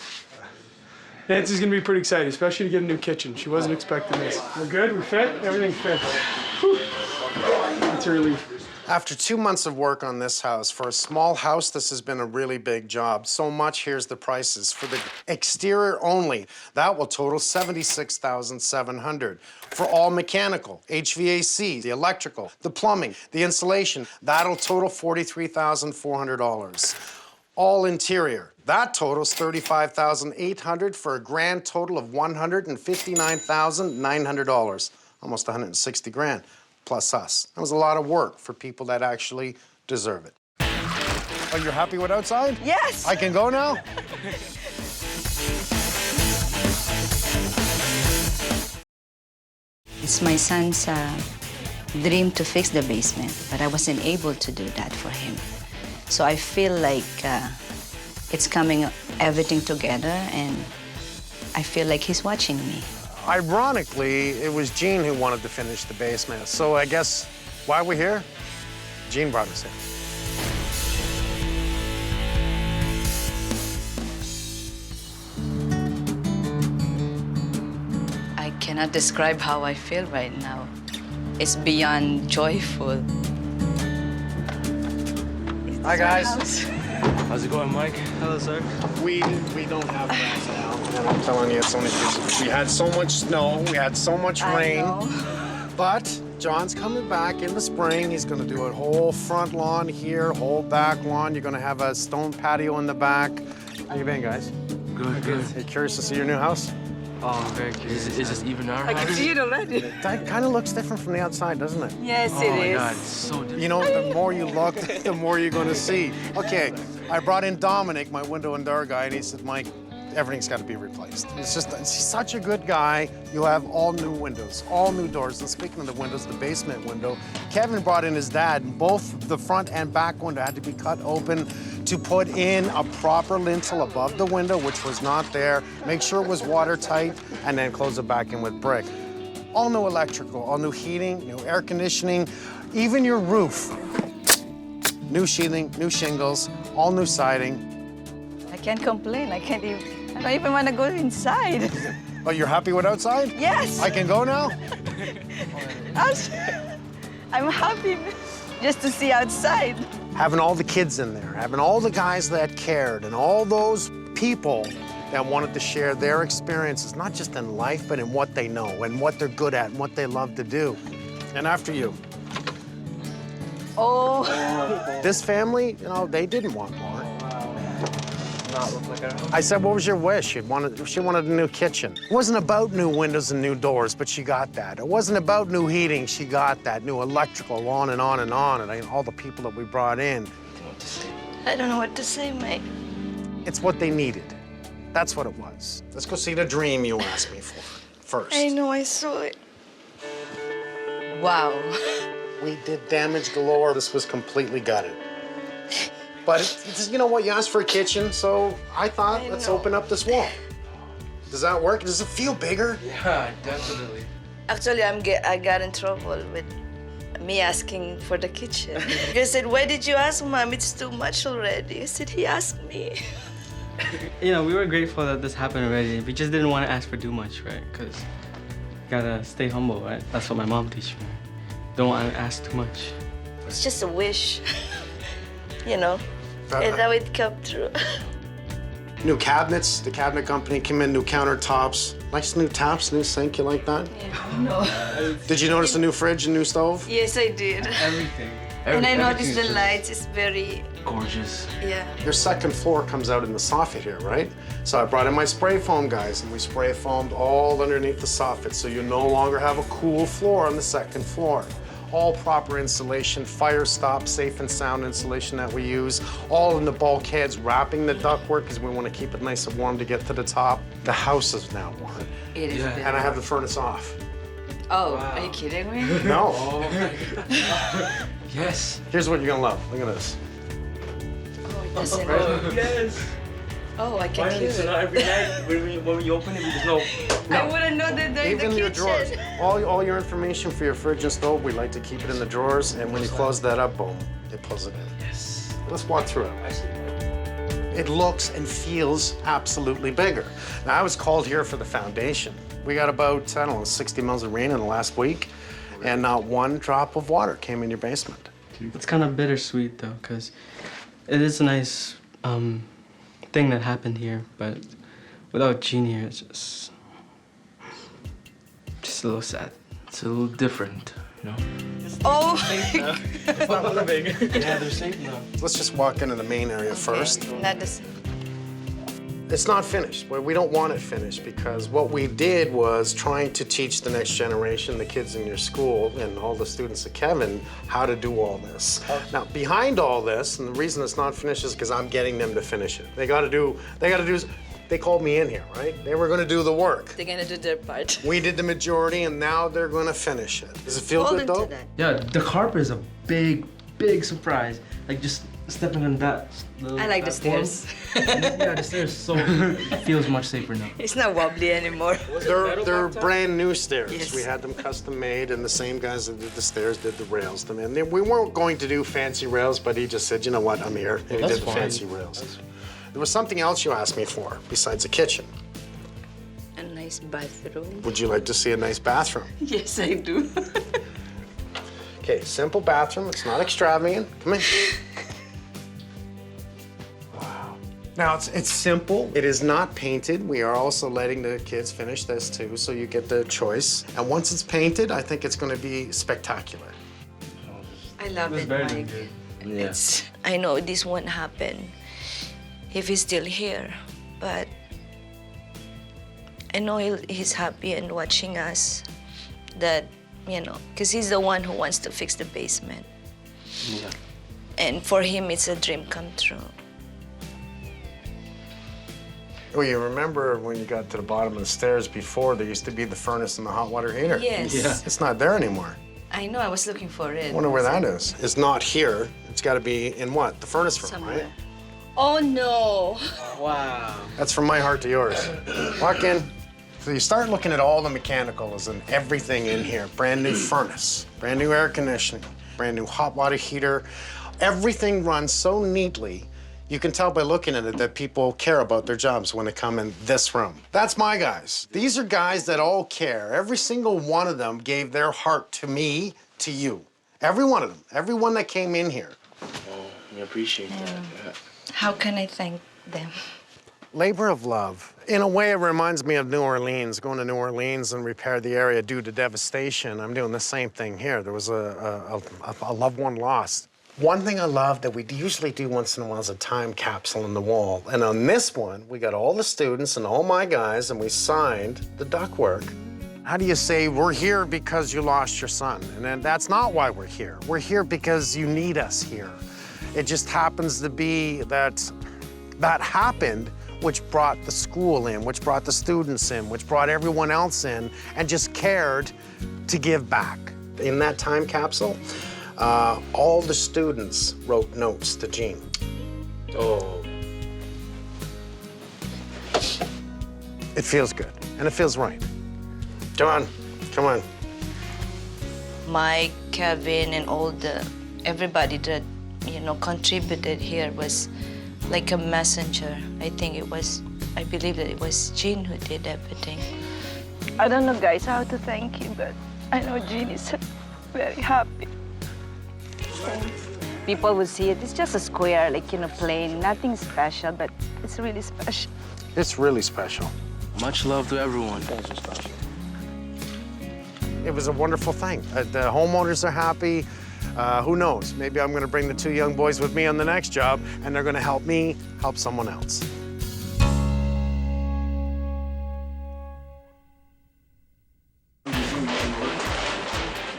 Nancy's gonna be pretty excited, especially to get a new kitchen. She wasn't expecting this. We're good, we're fit, everything fits. Whew. That's a relief. After 2 months of work on this house, for a small house, this has been a really big job. So much, here's the prices. For the exterior only, that will total $76,700. For all mechanical, HVAC, the electrical, the plumbing, the insulation, that'll total $43,400. all interior. That totals $35,800 for a grand total of $159,900. Almost 160 grand, plus us. That was a lot of work for people that actually deserve it. Oh, you're happy with outside? Yes. I can go now? It's my son's dream to fix the basement, but I wasn't able to do that for him. So I feel like it's coming everything together, and I feel like he's watching me. Ironically, it was Gene who wanted to finish the basement. So I guess why we're here? Gene brought us in. I cannot describe how I feel right now. It's beyond joyful. Hi, guys. How's it going, Mike? Hello, sir. We don't have grass now, and I'm telling you, it's only because we had so much snow, we had so much rain. But John's coming back in the spring. He's going to do a whole front lawn here, whole back lawn. You're going to have a stone patio in the back. How you been, guys? Good, good. Are you curious to see your new house? Oh, I'm very curious. Is this even our house? I can see it already. That kind of looks different from the outside, doesn't it? Yes, oh it my is. God, it's so different. You know, the more you look, the more you're going to see. Okay, I brought in Dominic, my window and door guy, and he said, Mike, everything's got to be replaced. It's just, he's such a good guy. You have all new windows, all new doors. And speaking of the windows, the basement window, Kevin brought in his dad, and both the front and back window had to be cut open to put in a proper lintel above the window, which was not there. Make sure it was watertight, and then close it back in with brick. All new electrical, all new heating, new air conditioning, even your roof. New shielding, new shingles, all new siding. I can't complain. I don't even want to go inside. Oh, you're happy with outside? Yes. I can go now? I'm happy just to see outside. Having all the kids in there, having all the guys that cared, and all those people that wanted to share their experiences, not just in life, but in what they know and what they're good at and what they love to do. And after you. Oh. This family, you know, they didn't want more. I said, what was your wish? She wanted a new kitchen. It wasn't about new windows and new doors, but she got that. It wasn't about new heating, she got that. New electrical, on and on and on, and all the people that we brought in. I don't know what to say, Mike. It's what they needed. That's what it was. Let's go see the dream you asked me for first. I know, I saw it. Wow. We did damage galore. This was completely gutted. But it's, you know what, you asked for a kitchen, so I thought, let's open up this wall. Does that work? Does it feel bigger? Yeah, definitely. Actually, I got in trouble with me asking for the kitchen. I said, why did you ask, Mom? It's too much already. I said, he asked me. You know, we were grateful that this happened already. We just didn't want to ask for too much, right? Because gotta stay humble, right? That's what my mom teach me. Don't want to ask too much. It's just a wish, you know? And now it come true. New cabinets, the cabinet company came in, new countertops. Nice new taps, new sink, you like that? Yeah, no. Did you notice a new fridge and new stove? Yes, I did. Everything. And I noticed the lights, it's very... gorgeous. Yeah. Your second floor comes out in the soffit here, right? So I brought in my spray foam, guys, and we spray foamed all underneath the soffit, so you no longer have a cool floor on the second floor. All proper insulation, fire stop, safe and sound insulation that we use, all in the bulkheads, wrapping the ductwork because we want to keep it nice and warm to get to the top. The house is now warm. It is. And I have the furnace off. Oh, wow. Are you kidding me? No. Oh my God. Yes. Here's what you're gonna love. Look at this. Oh, it doesn't. Yes. Oh, I can hear So it. now every night when we open it, we just know. I wouldn't know that they're in the Even your kitchen. drawers. All your information for your fridge and stove, we like to keep it in the drawers, and when you close that up, boom, it pulls it in. Yes. Let's walk through it. It looks and feels absolutely bigger. Now, I was called here for the foundation. We got about, I don't know, 60 mils of rain in the last week, and not one drop of water came in your basement. It's kind of bittersweet though, because it is a nice thing that happened here, but without Gene here, it's just a little sad. It's a little different, you know? Oh! It's not living. Yeah, they're safe now. Let's just walk into the main area first. Not the same. It's not finished. Well, we don't want it finished because what we did was trying to teach the next generation, the kids in your school and all the students at Kevin, how to do all this. Now, behind all this, and the reason it's not finished is because I'm getting them to finish it. They called me in here, right? They were gonna do the work. They're gonna do their part. We did the majority and now they're gonna finish it. Does it feel good though? Yeah, the carpet is a big, big surprise. Like just stepping on that. I like the stairs. Yeah, the stairs feels much safer now. It's not wobbly anymore. They're brand new stairs. Yes. We had them custom made, and the same guys that did the stairs did the rails. And we weren't going to do fancy rails, but he just said, you know what, I'm here. And he did the fancy rails. There was something else you asked me for besides a kitchen. A nice bathroom. Would you like to see a nice bathroom? Yes, I do. Okay, simple bathroom. It's not extravagant. Come in. Wow. Now, it's simple. It is not painted. We are also letting the kids finish this too, so you get the choice. And once it's painted, I think it's going to be spectacular. I love it, Mike. Yeah. I know this won't happen if he's still here, but I know he's happy and watching us that, you know, because he's the one who wants to fix the basement. Yeah. And for him, it's a dream come true. Well, you remember when you got to the bottom of the stairs before, there used to be the furnace and the hot water heater. Yes. Yeah. It's not there anymore. I know, I was looking for it. I wonder where that is. It's not here. It's got to be in what? The furnace room, Somewhere. right? Oh, no. Wow. That's from my heart to yours. Walk in. So you start looking at all the mechanicals and everything in here. Brand new furnace, brand new air conditioning, brand new hot water heater. Everything runs so neatly, you can tell by looking at it that people care about their jobs when they come in this room. That's my guys. These are guys that all care. Every single one of them gave their heart to me, to you. Every one of them, everyone that came in here. Oh, we appreciate that. Yeah. How can I thank them? Labor of love. In a way, it reminds me of New Orleans, going to New Orleans and repair the area due to devastation. I'm doing the same thing here. There was a loved one lost. One thing I love that we usually do once in a while is a time capsule in the wall. And on this one, we got all the students and all my guys, and we signed the ductwork. How do you say, we're here because you lost your son? And then that's not why we're here. We're here because you need us here. It just happens to be that that happened, which brought the school in, which brought the students in, which brought everyone else in, and just cared to give back. In that time capsule, all the students wrote notes to Jean. Oh. It feels good, and it feels right. Come on, come on. Mike, Kevin, and everybody that, you know, contributed here was like a messenger. I believe that it was Jean who did everything. I don't know, guys, how to thank you, but I know Jean is very happy. People would see it. It's just a square, like, you know, plain, nothing special, but it's really special. It's really special. Much love to everyone. It was a wonderful thing. The homeowners are happy. Who knows? Maybe I'm going to bring the two young boys with me on the next job, and they're going to help me help someone else.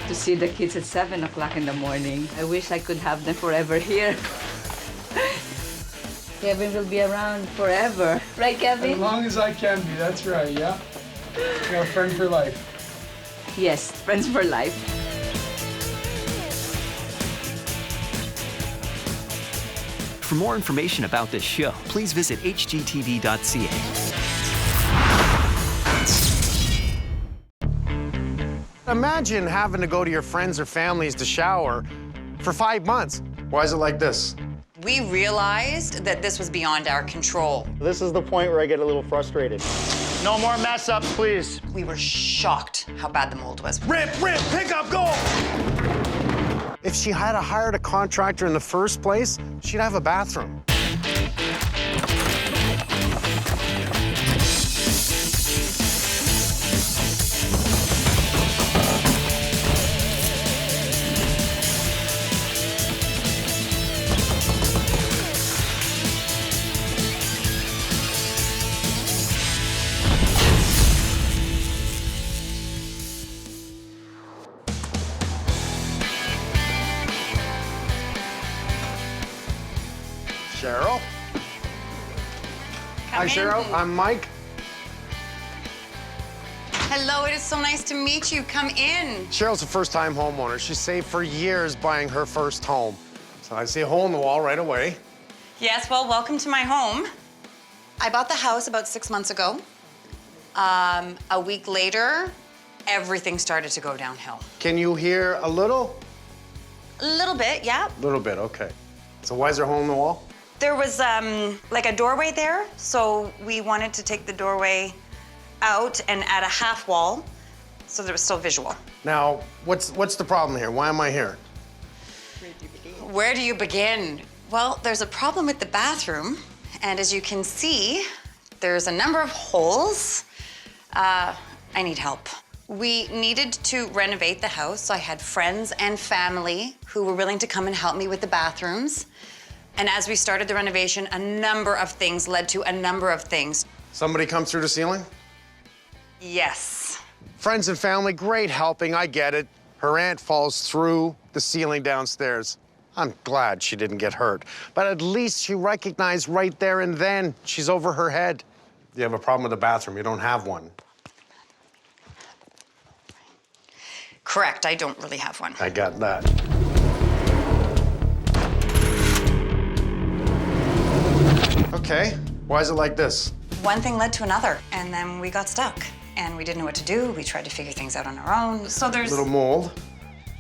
To see the kids at 7 o'clock in the morning. I wish I could have them forever here. Kevin will be around forever. Right, Kevin? As long as I can be, that's right, yeah? You're a friend for life. Yes, friends for life. For more information about this show, please visit hgtv.ca. Imagine having to go to your friends or families to shower for 5 months. Why is it like this? We realized that this was beyond our control. This is the point where I get a little frustrated. No more mess ups, please. We were shocked how bad the mold was. Rip, pick up, go! If she had hired a contractor in the first place, she'd have a bathroom. Hi, Cheryl. I'm Mike. Hello, it is so nice to meet you. Come in. Cheryl's a first-time homeowner. She saved for years buying her first home. So I see a hole in the wall right away. Yes, well, welcome to my home. I bought the house about 6 months ago. A week later, everything started to go downhill. Can you hear a little? A little bit, yeah. A little bit, okay. So why is there a hole in the wall? There was like a doorway there, so we wanted to take the doorway out and add a half wall so that it was still visual. Now, what's the problem here? Why am I here? Where do you begin? Well, there's a problem with the bathroom, and as you can see, there's a number of holes. I need help. We needed to renovate the house, so I had friends and family who were willing to come and help me with the bathrooms. And as we started the renovation, a number of things led to a number of things. Somebody come through the ceiling? Yes. Friends and family, great helping, I get it. Her aunt falls through the ceiling downstairs. I'm glad she didn't get hurt, but at least she recognized right there and then she's over her head. You have a problem with the bathroom, you don't have one. Correct, I don't really have one. I got that. Okay, why is it like this? One thing led to another, and then we got stuck. And we didn't know what to do. We tried to figure things out on our own. So there's... Little mold?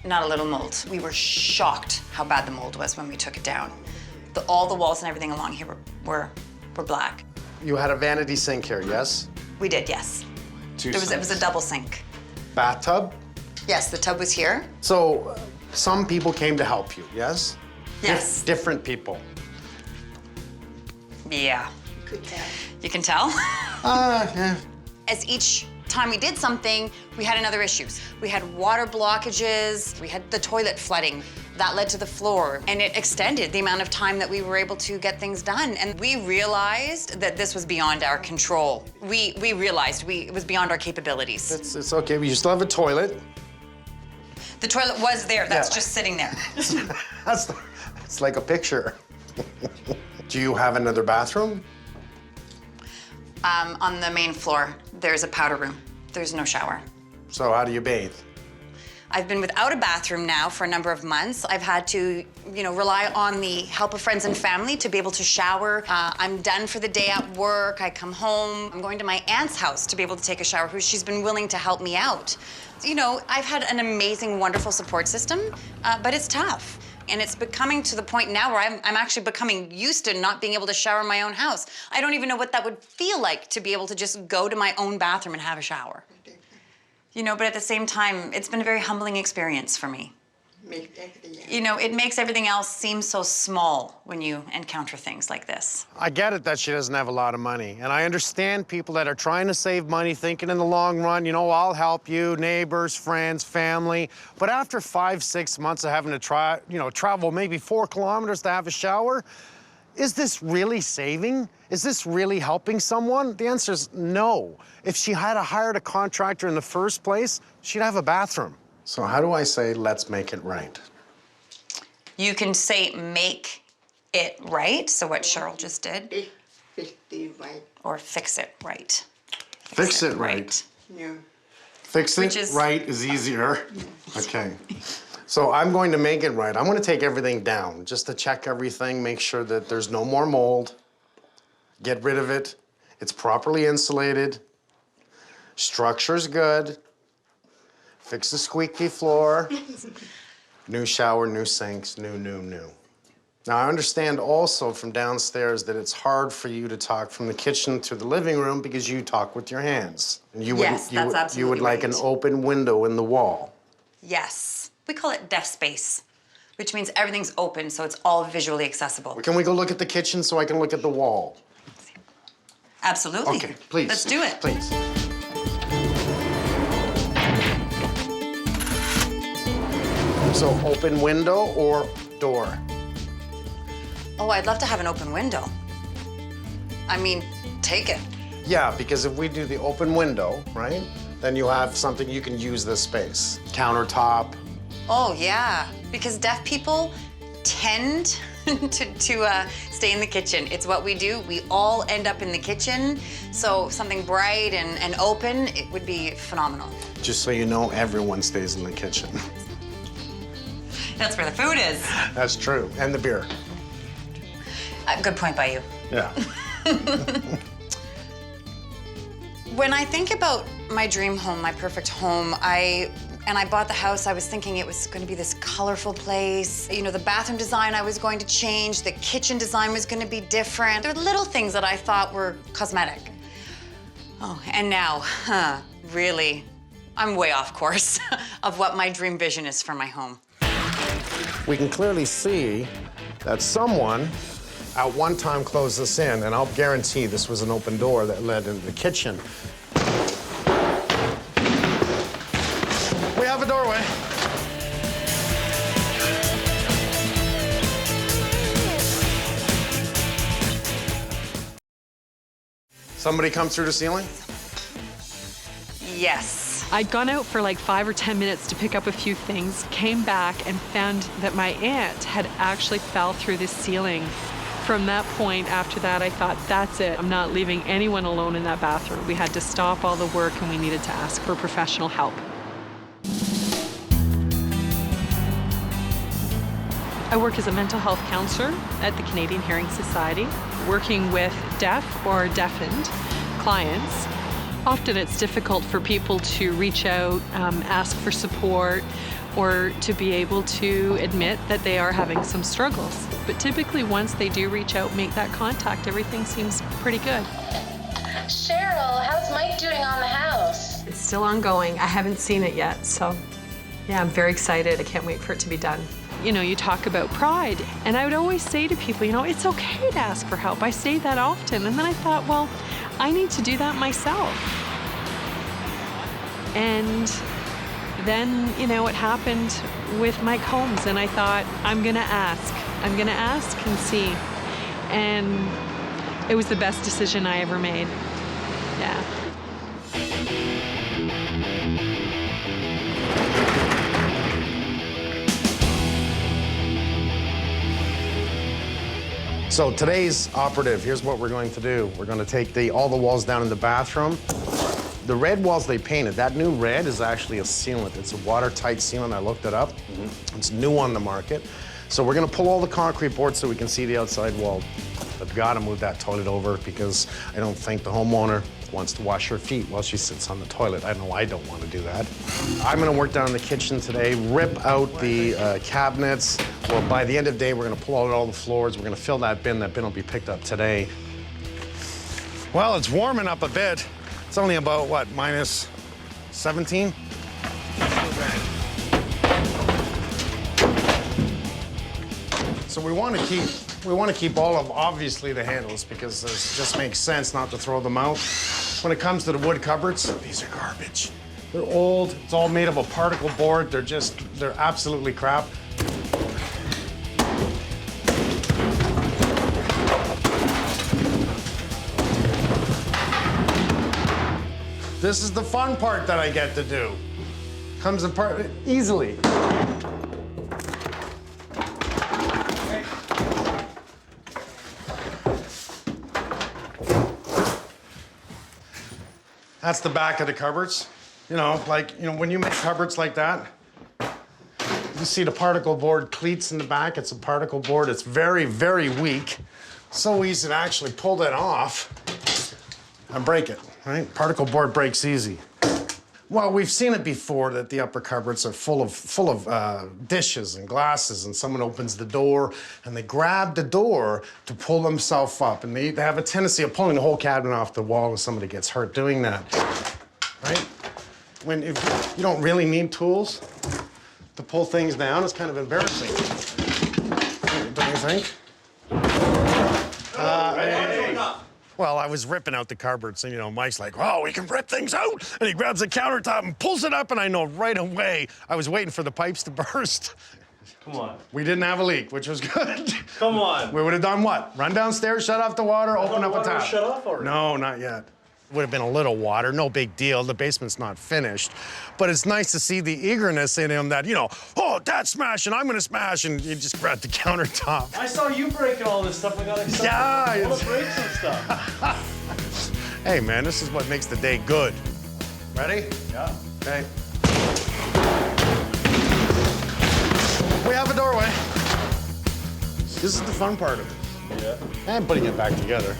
Not a little mold. We were shocked how bad the mold was when we took it down. All the walls and everything along here were black. You had a vanity sink here, yes? We did, yes. It was a double sink. Bathtub? Yes, the tub was here. So some people came to help you, yes? Yes. Different people. Yeah. You can tell? Yeah. As each time we did something, we had another issues. We had water blockages, we had the toilet flooding. That led to the floor, and it extended the amount of time that we were able to get things done. And we realized that this was beyond our control. We realized it was beyond our capabilities. It's okay, but you still have a toilet. The toilet was there, that's just sitting there. It's like a picture. Do you have another bathroom? On the main floor, there's a powder room. There's no shower. So how do you bathe? I've been without a bathroom now for a number of months. I've had to, rely on the help of friends and family to be able to shower. I'm done for the day at work. I come home. I'm going to my aunt's house to be able to take a shower, she's been willing to help me out. I've had an amazing, wonderful support system, but it's tough. And it's becoming to the point now where I'm actually becoming used to not being able to shower in my own house. I don't even know what that would feel like to be able to just go to my own bathroom and have a shower. But at the same time, it's been a very humbling experience for me. It makes everything else seem so small when you encounter things like this. I get it that she doesn't have a lot of money, and I understand people that are trying to save money, thinking in the long run, I'll help you, neighbors, friends, family. But after 5-6 months of having to travel maybe 4 kilometers to have a shower, is this really saving? Is this really helping someone? The answer is no. If she had hired a contractor in the first place, she'd have a bathroom. So how do I say, let's make it right? You can say, make it right, so what Cheryl just did. Fix it right. Or fix it right. Fix it right. Yeah. Fix it right is easier. Okay. So I'm going to make it right. I'm going to take everything down just to check everything, make sure that there's no more mold, get rid of it, it's properly insulated, structure's good, fix the squeaky floor, new shower, new sinks, new. Now, I understand also from downstairs that it's hard for you to talk from the kitchen to the living room because you talk with your hands. And you Yes, that's absolutely You would like an open window in the wall. Yes. We call it deaf space, which means everything's open, so it's all visually accessible. Can we go look at the kitchen so I can look at the wall? Absolutely. Okay, please. Let's do it. Please. So open window or door? Oh, I'd love to have an open window. I mean, take it. Yeah, because if we do the open window, right, then you have something you can use this space. Countertop. Oh, yeah, because deaf people tend to stay in the kitchen. It's what we do. We all end up in the kitchen. So something bright and open, it would be phenomenal. Just so you know, everyone stays in the kitchen. That's where the food is. That's true, and the beer. Good point by you. Yeah. When I think about my dream home, my perfect home, I bought the house, I was thinking it was going to be this colorful place. You know, the bathroom design I was going to change, the kitchen design was going to be different. There were little things that I thought were cosmetic. Oh, and now, really, I'm way off course of what my dream vision is for my home. We can clearly see that someone at one time closed this in, and I'll guarantee this was an open door that led into the kitchen. We have a doorway. Somebody come through the ceiling? Yes. I'd gone out for like 5 or 10 minutes to pick up a few things, came back and found that my aunt had actually fell through the ceiling. From that point, after that, I thought, that's it. I'm not leaving anyone alone in that bathroom. We had to stop all the work and we needed to ask for professional help. I work as a mental health counselor at the Canadian Hearing Society, working with deaf or deafened clients. Often it's difficult for people to reach out, ask for support, or to be able to admit that they are having some struggles. But typically once they do reach out, make that contact, everything seems pretty good. Cheryl, how's Mike doing on the house? It's still ongoing. I haven't seen it yet, so yeah, I'm very excited. I can't wait for it to be done. You know, you talk about pride, and I would always say to people, you know, it's okay to ask for help. I say that often, and then I thought, well, I need to do that myself. And then, you know, it happened with Mike Holmes, and I thought, I'm gonna ask. I'm gonna ask and see. And it was the best decision I ever made. Yeah. So today's operative, here's what we're going to do. We're going to take all the walls down in the bathroom. The red walls they painted, that new red is actually a sealant. It's a watertight sealant. I looked it up. It's new on the market. So we're going to pull all the concrete boards so we can see the outside wall. I've got to move that toilet over because I don't think the homeowner wants to wash her feet while she sits on the toilet. I know I don't want to do that. I'm going to work down in the kitchen today, rip out the cabinets. Well, by the end of the day, we're going to pull out all the floors. We're going to fill that bin. That bin will be picked up today. Well, it's warming up a bit. It's only about, what, minus 17? So we want to keep all of, obviously, the handles because it just makes sense not to throw them out. When it comes to the wood cupboards, these are garbage. They're old. It's all made of a particle board. They're absolutely crap. This is the fun part that I get to do. Comes apart easily. That's the back of the cupboards. You know, when you make cupboards like that, you see the particle board cleats in the back. It's a particle board. It's very, very weak. So easy to actually pull that off and break it, right? Particle board breaks easy. Well, we've seen it before that the upper cupboards are full of dishes and glasses, and someone opens the door and they grab the door to pull themselves up, and they have a tendency of pulling the whole cabinet off the wall if somebody gets hurt doing that, right? If you don't really need tools to pull things down, it's kind of embarrassing. Don't you think? Well, I was ripping out the cupboards, and, you know, Mike's like, oh, we can rip things out. And he grabs the countertop and pulls it up, and I know right away I was waiting for the pipes to burst. Come on. We didn't have a leak, which was good. Come on. We would have done what? Run downstairs, shut off the water, open up a tap. Shut off already? No, not yet. Would have been a little water, no big deal. The basement's not finished. But it's nice to see the eagerness in him that, you know, oh, Dad's smashing, I'm gonna smash, and you just grab the countertop. I saw you breaking all this stuff. I got excited. Yeah, I want to break some stuff. Hey, man, this is what makes the day good. Ready? Yeah. Okay. We have a doorway. This is the fun part of it. Yeah. And putting it back together.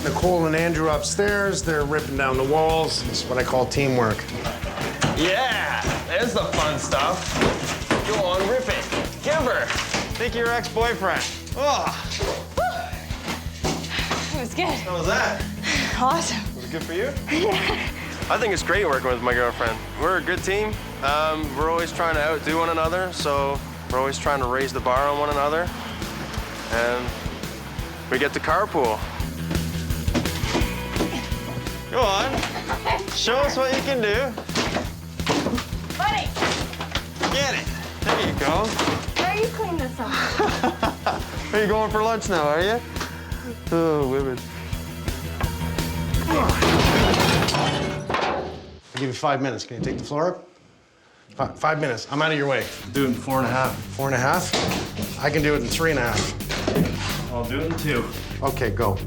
Nicole and Andrew upstairs, they're ripping down the walls. It's what I call teamwork. Yeah, there's the fun stuff. Go on, rip it. Give her. Think of your ex-boyfriend. Oh. It was good. How was that? Awesome. Was it good for you? Yeah. I think it's great working with my girlfriend. We're a good team. We're always trying to outdo one another, so we're always trying to raise the bar on one another. And we get to carpool. Go on. Show us what you can do. Buddy. Get it. There you go. How are you cleaning this up? Are you going for lunch now, are you? Oh, women. I'll give you 5 minutes. Can you take the floor up? 5 minutes. I'm out of your way. Do it in 4.5. 4.5? I can do it in 3.5. I'll do it in 2. Okay, go.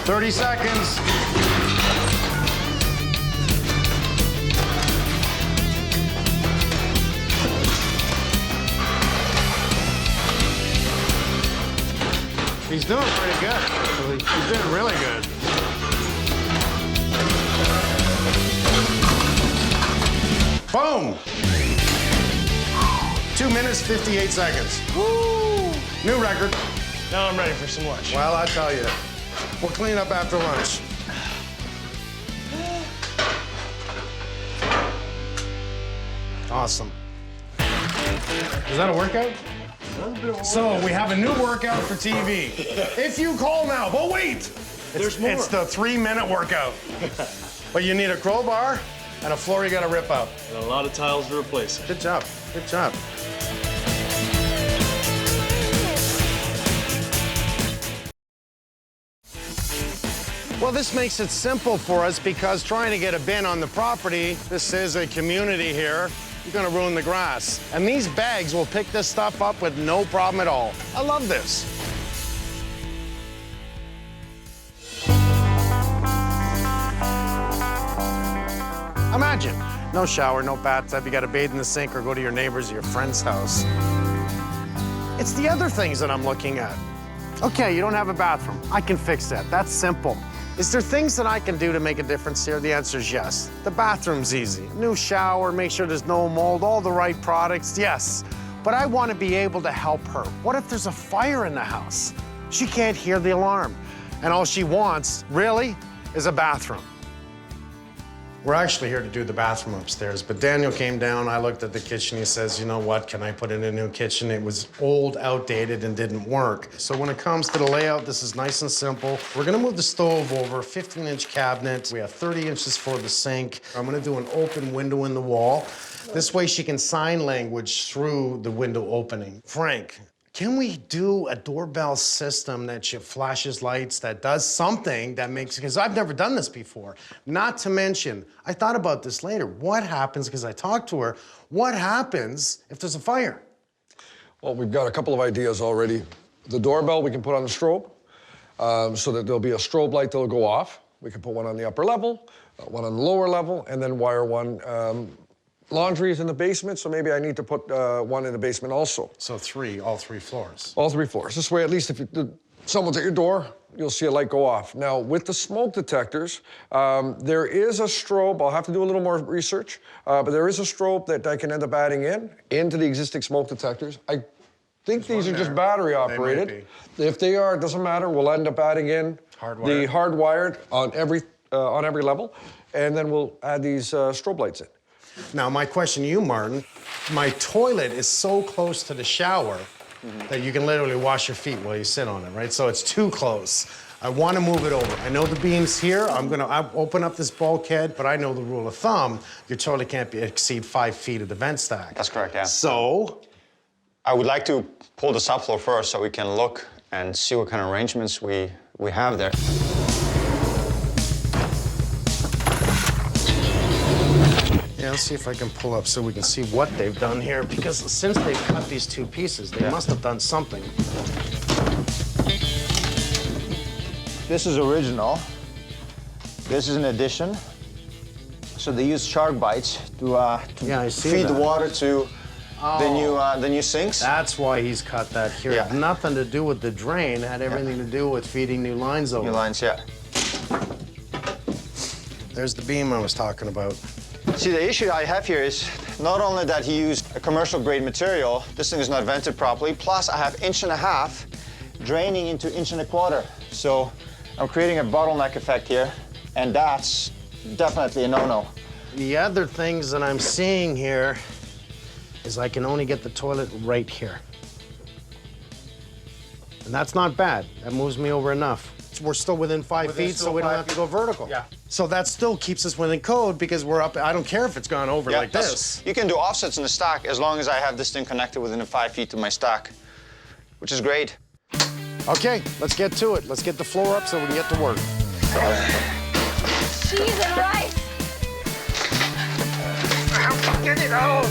"30 seconds. He's doing pretty good, actually. He's doing really good. Boom! 2 minutes, 58 seconds. Woo! New record. Now I'm ready for some lunch. Well, I tell you, we'll clean up after lunch. Awesome. Is that a workout? So we have a new workout for TV. If you call now, but wait! There's more. It's the 3-minute workout. But you need a crowbar and a floor you gotta rip out. And a lot of tiles to replace. Good job, good job. Well, this makes it simple for us because trying to get a bin on the property, this is a community here, you're gonna ruin the grass. And these bags will pick this stuff up with no problem at all. I love this. Imagine, no shower, no bathtub, you gotta bathe in the sink or go to your neighbor's or your friend's house. It's the other things that I'm looking at. Okay, you don't have a bathroom. I can fix that, that's simple. Is there things that I can do to make a difference here? The answer is yes. The bathroom's easy. New shower, make sure there's no mold, all the right products, yes. But I want to be able to help her. What if there's a fire in the house? She can't hear the alarm. And all she wants, really, is a bathroom. We're actually here to do the bathroom upstairs, but Daniel came down, I looked at the kitchen, he says, you know what, can I put in a new kitchen? It was old, outdated, and didn't work. So when it comes to the layout, this is nice and simple. We're gonna move the stove over, 15-inch cabinet. We have 30 inches for the sink. I'm gonna do an open window in the wall. This way she can sign language through the window opening. Frank, can we do a doorbell system that flashes lights, that does something that makes, because I've never done this before. Not to mention, I thought about this later. What happens, because I talked to her, what happens if there's a fire? Well, we've got a couple of ideas already. The doorbell we can put on a strobe, so that there'll be a strobe light that'll go off. We can put one on the upper level, one on the lower level, and then wire one. Laundry is in the basement, so maybe I need to put one in the basement also. So all three floors. All 3 floors. This way, at least if someone's at your door, you'll see a light go off. Now, with the smoke detectors, there is a strobe. I'll have to do a little more research, but there is a strobe that I can end up adding into the existing smoke detectors. I think these are just battery operated. If they are, it doesn't matter. We'll end up adding in the hardwired on every level, and then we'll add these strobe lights in. Now, my question to you, Martin, my toilet is so close to the shower that you can literally wash your feet while you sit on it, right? So it's too close. I want to move it over. I know the beam's here. I'm going to open up this bulkhead, but I know the rule of thumb. Your toilet can't exceed 5 feet of the vent stack. That's correct, yeah. So? I would like to pull the subfloor first so we can look and see what kind of arrangements we have there. Yeah, let's see if I can pull up so we can see what they've done here, because since they've cut these 2 pieces, they must have done something. This is original. This is an addition. So they use shark bites to feed the water to the new sinks. That's why he's cut that here. It had nothing to do with the drain. It had everything to do with feeding new lines over. New lines, yeah. There's the beam I was talking about. See, the issue I have here is not only that he used a commercial grade material, this thing is not vented properly, plus I have 1.5 inches draining into 1.25 inches. So I'm creating a bottleneck effect here, and that's definitely a no-no. The other things that I'm seeing here is I can only get the toilet right here. And that's not bad. That moves me over enough. We're still within 5 feet, so we don't have to go vertical. Yeah. So that still keeps us within code because we're up. I don't care if it's gone over like this. You can do offsets in the stack as long as I have this thing connected within 5 feet to my stack, which is great. Okay, let's get to it. Let's get the floor up so we can get to work. Cheese and rice. Get it out.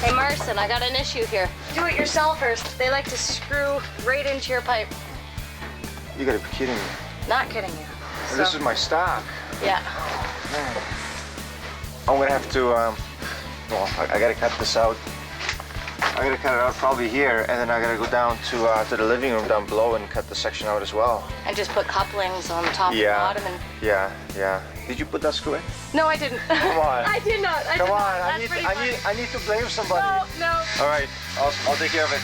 Hey, Marson, I got an issue here. Do-it-yourselfers. They like to screw right into your pipe. You gotta be kidding me. Not kidding you. And this is my stock. Yeah. Man. I'm gonna have to, well, I gotta cut this out. I gotta cut it out probably here, and then I gotta go down to the living room down below and cut the section out as well. And just put couplings on the top and bottom and... Yeah. Did you put that screw in? No, I didn't. Come on. I did not. Come on, I need to blame somebody. No. All right, I'll take care of it.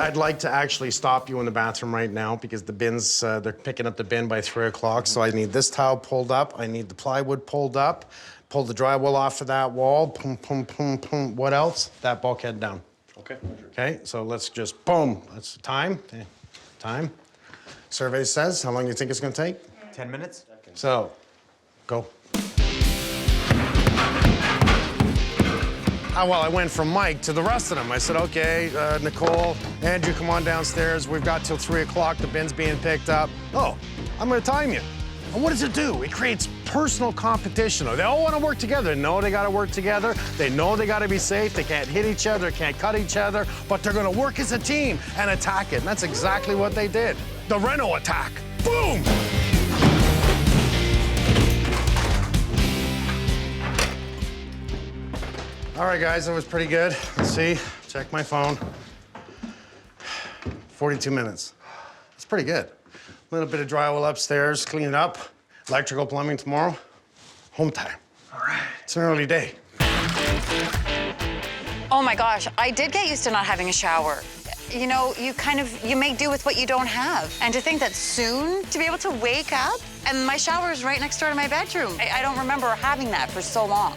I'd like to actually stop you in the bathroom right now because the bins, they're picking up the bin by 3 o'clock. So I need this towel pulled up. I need the plywood pulled up. Pull the drywall off of that wall. Boom, boom, boom, boom. What else? That bulkhead down. Okay. Okay, so let's just, boom. That's time. Time. Survey says, how long do you think it's gonna take? 10 minutes. So, go. Well, I went from Mike to the rest of them. I said, okay, Nicole, Andrew, come on downstairs. We've got till 3 o'clock. The bin's being picked up. Oh, I'm gonna time you. And what does it do? It creates personal competition. They all want to work together. They know they got to work together. They know they got to be safe. They can't hit each other, can't cut each other, but they're going to work as a team and attack it. And that's exactly what they did. The Reno attack. Boom! All right, guys, that was pretty good. Let's see. Check my phone. 42 minutes. It's pretty good. A little bit of drywall upstairs, clean it up. Electrical plumbing tomorrow. Home time. All right. It's an early day. Oh my gosh, I did get used to not having a shower. You know, you make do with what you don't have. And to think that soon, to be able to wake up, and my shower is right next door to my bedroom. I don't remember having that for so long.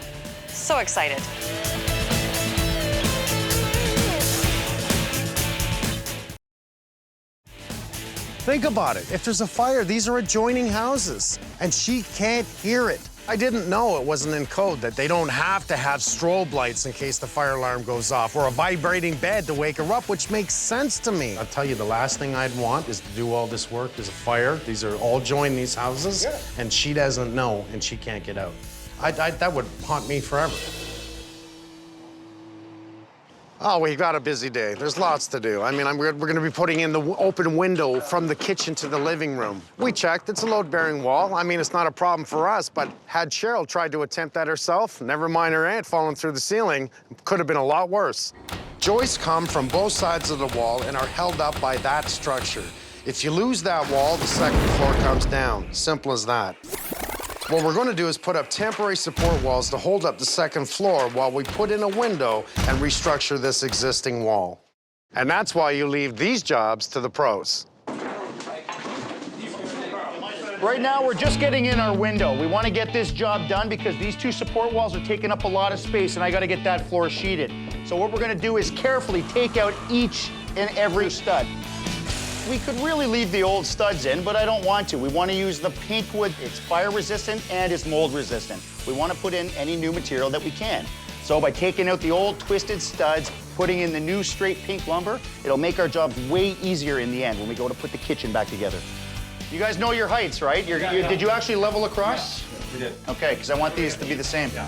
So excited. Think about it. If there's a fire, these are adjoining houses, and she can't hear it. I didn't know it wasn't in code that they don't have to have strobe lights in case the fire alarm goes off, or a vibrating bed to wake her up, which makes sense to me. I'll tell you, the last thing I'd want is to do all this work. There's a fire. These are all joined, these houses, and she doesn't know, and she can't get out. That would haunt me forever. Oh, we got a busy day. There's lots to do. I mean, we're going to be putting in the open window from the kitchen to the living room. We checked. It's a load-bearing wall. I mean, it's not a problem for us, but had Cheryl tried to attempt that herself, never mind her aunt falling through the ceiling, could have been a lot worse. Joists come from both sides of the wall and are held up by that structure. If you lose that wall, the second floor comes down. Simple as that. What we're going to do is put up temporary support walls to hold up the second floor while we put in a window and restructure this existing wall. And that's why you leave these jobs to the pros. Right now, we're just getting in our window. We want to get this job done because these two support walls are taking up a lot of space, and I got to get that floor sheeted. So what we're going to do is carefully take out each and every stud. We could really leave the old studs in, but I don't want to. We want to use the pink wood. It's fire resistant and it's mold resistant. We want to put in any new material that we can. So by taking out the old twisted studs, putting in the new straight pink lumber, it'll make our jobs way easier in the end when we go to put the kitchen back together. You guys know your heights, right? Did you actually level across? Yeah, we did. Okay, because I want these to be the same. Yeah.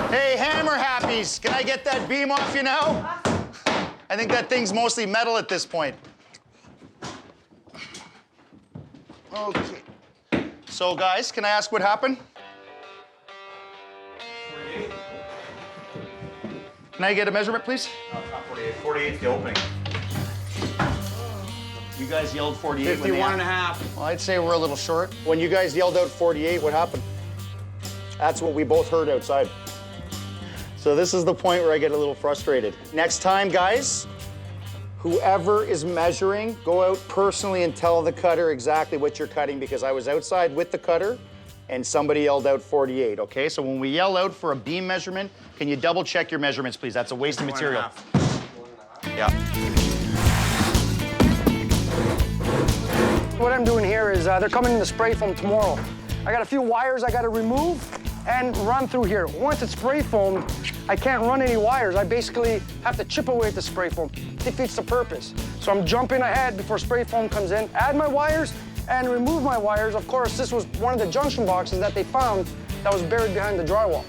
Hey, hammer happies, can I get that beam off you now? I think that thing's mostly metal at this point. Okay. So guys, can I ask what happened? 48. Can I get a measurement, please? No, it's not 48. 48 is the opening. You guys yelled 48 when 51 and a half. Well, I'd say we're a little short. When you guys yelled out 48, what happened? That's what we both heard outside. So this is the point where I get a little frustrated. Next time, guys, whoever is measuring, go out personally and tell the cutter exactly what you're cutting, because I was outside with the cutter and somebody yelled out 48, okay? So when we yell out for a beam measurement, can you double check your measurements, please? That's a waste of material. Yeah. What I'm doing here is they're coming in the spray foam tomorrow. I got a few wires I got to remove and run through here. Once it's spray foamed, I can't run any wires. I basically have to chip away at the spray foam. Defeats the purpose. So I'm jumping ahead before spray foam comes in, add my wires, and remove my wires. Of course, this was one of the junction boxes that they found that was buried behind the drywall.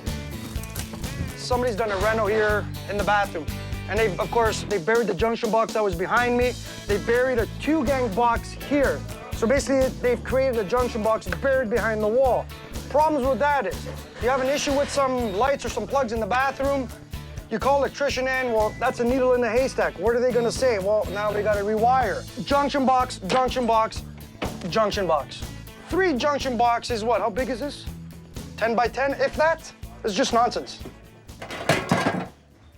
Somebody's done a reno here in the bathroom. And of course, they buried the junction box that was behind me. They buried a 2-gang box here. So basically, they've created a junction box buried behind the wall. Problems with that is, you have an issue with some lights or some plugs in the bathroom, you call electrician in, well, that's a needle in the haystack. What are they gonna say? Well, now we gotta rewire. Junction box, junction box, junction box. 3 junction boxes, what, how big is this? 10 by 10, if that? It's just nonsense.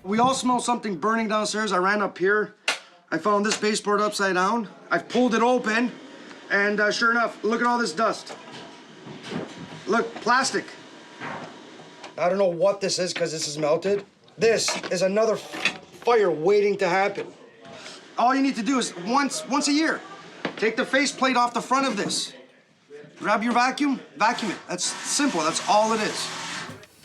We all smell something burning downstairs. I ran up here. I found this baseboard upside down. I've pulled it open, and sure enough, look at all this dust. Look, plastic. I don't know what this is because this is melted. This is another fire waiting to happen. All you need to do is once a year, take the faceplate off the front of this. Grab your vacuum, vacuum it. That's simple, that's all it is.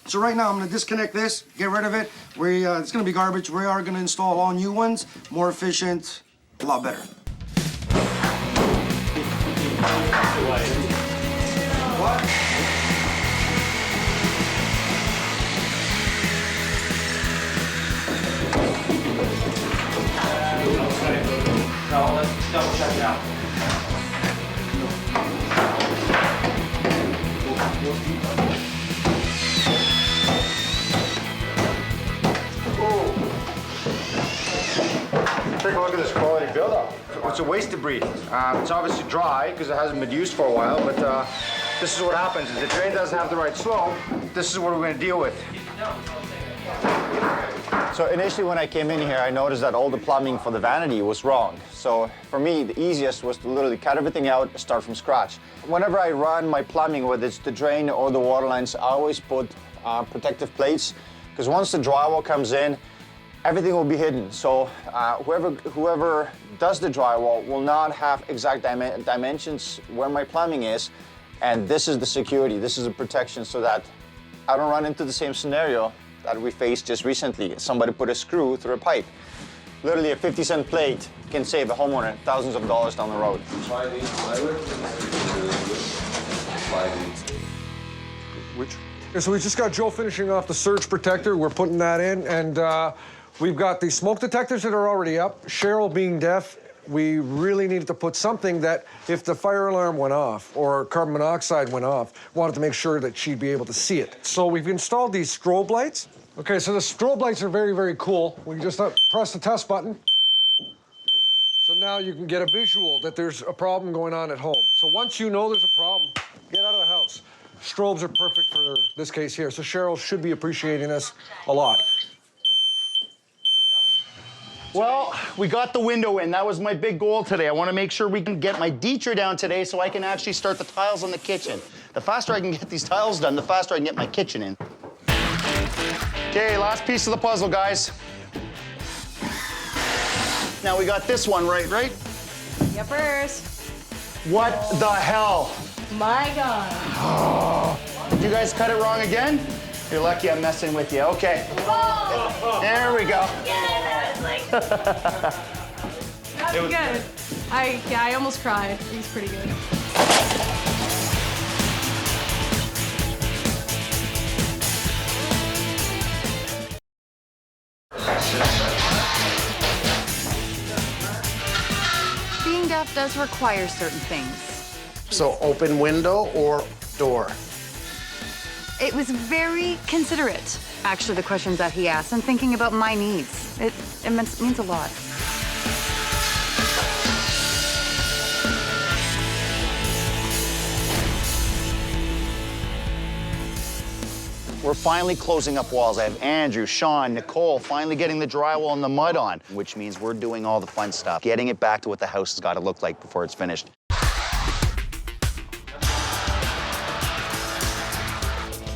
So right now I'm gonna disconnect this, get rid of it. It's gonna be garbage. We are gonna install all new ones, more efficient, a lot better. What? No, let's double check it out. Take a look at this quality buildup. It's a waste debris. It's obviously dry because it hasn't been used for a while, but this is what happens. If the drain doesn't have the right slope, this is what we're going to deal with. So initially when I came in here, I noticed that all the plumbing for the vanity was wrong. So for me, the easiest was to literally cut everything out and start from scratch. Whenever I run my plumbing, whether it's the drain or the water lines, I always put protective plates, because once the drywall comes in, everything will be hidden. So whoever does the drywall will not have exact dimensions where my plumbing is, and this is the security, this is the protection, so that I don't run into the same scenario that we faced just recently. Somebody put a screw through a pipe. Literally a 50-cent plate can save a homeowner thousands of dollars down the road. Which? So we just got Joe finishing off the surge protector. We're putting that in, and we've got the smoke detectors that are already up. Cheryl being deaf, we really needed to put something that if the fire alarm went off or carbon monoxide went off, wanted to make sure that she'd be able to see it. So we've installed these strobe lights. Okay, so the strobe lights are very, very cool. We can just press the test button. So now you can get a visual that there's a problem going on at home. So once you know there's a problem, get out of the house. Strobes are perfect for this case here. So Cheryl should be appreciating this a lot. Well, we got the window in. That was my big goal today. I want to make sure we can get my Dieter down today so I can actually start the tiles on the kitchen. The faster I can get these tiles done, the faster I can get my kitchen in. Okay, last piece of the puzzle, guys. Now we got this one right? Yuppers. What the hell? My God. Oh, did you guys cut it wrong again? You're lucky I'm messing with you. Okay. Oh. There we go. That was good. I almost cried. It was pretty good. Being deaf does require certain things. So open window or door? It was very considerate, actually, the questions that he asked, and thinking about my needs. It means a lot. We're finally closing up walls. I have Andrew, Sean, Nicole finally getting the drywall and the mud on, which means we're doing all the fun stuff, getting it back to what the house has got to look like before it's finished.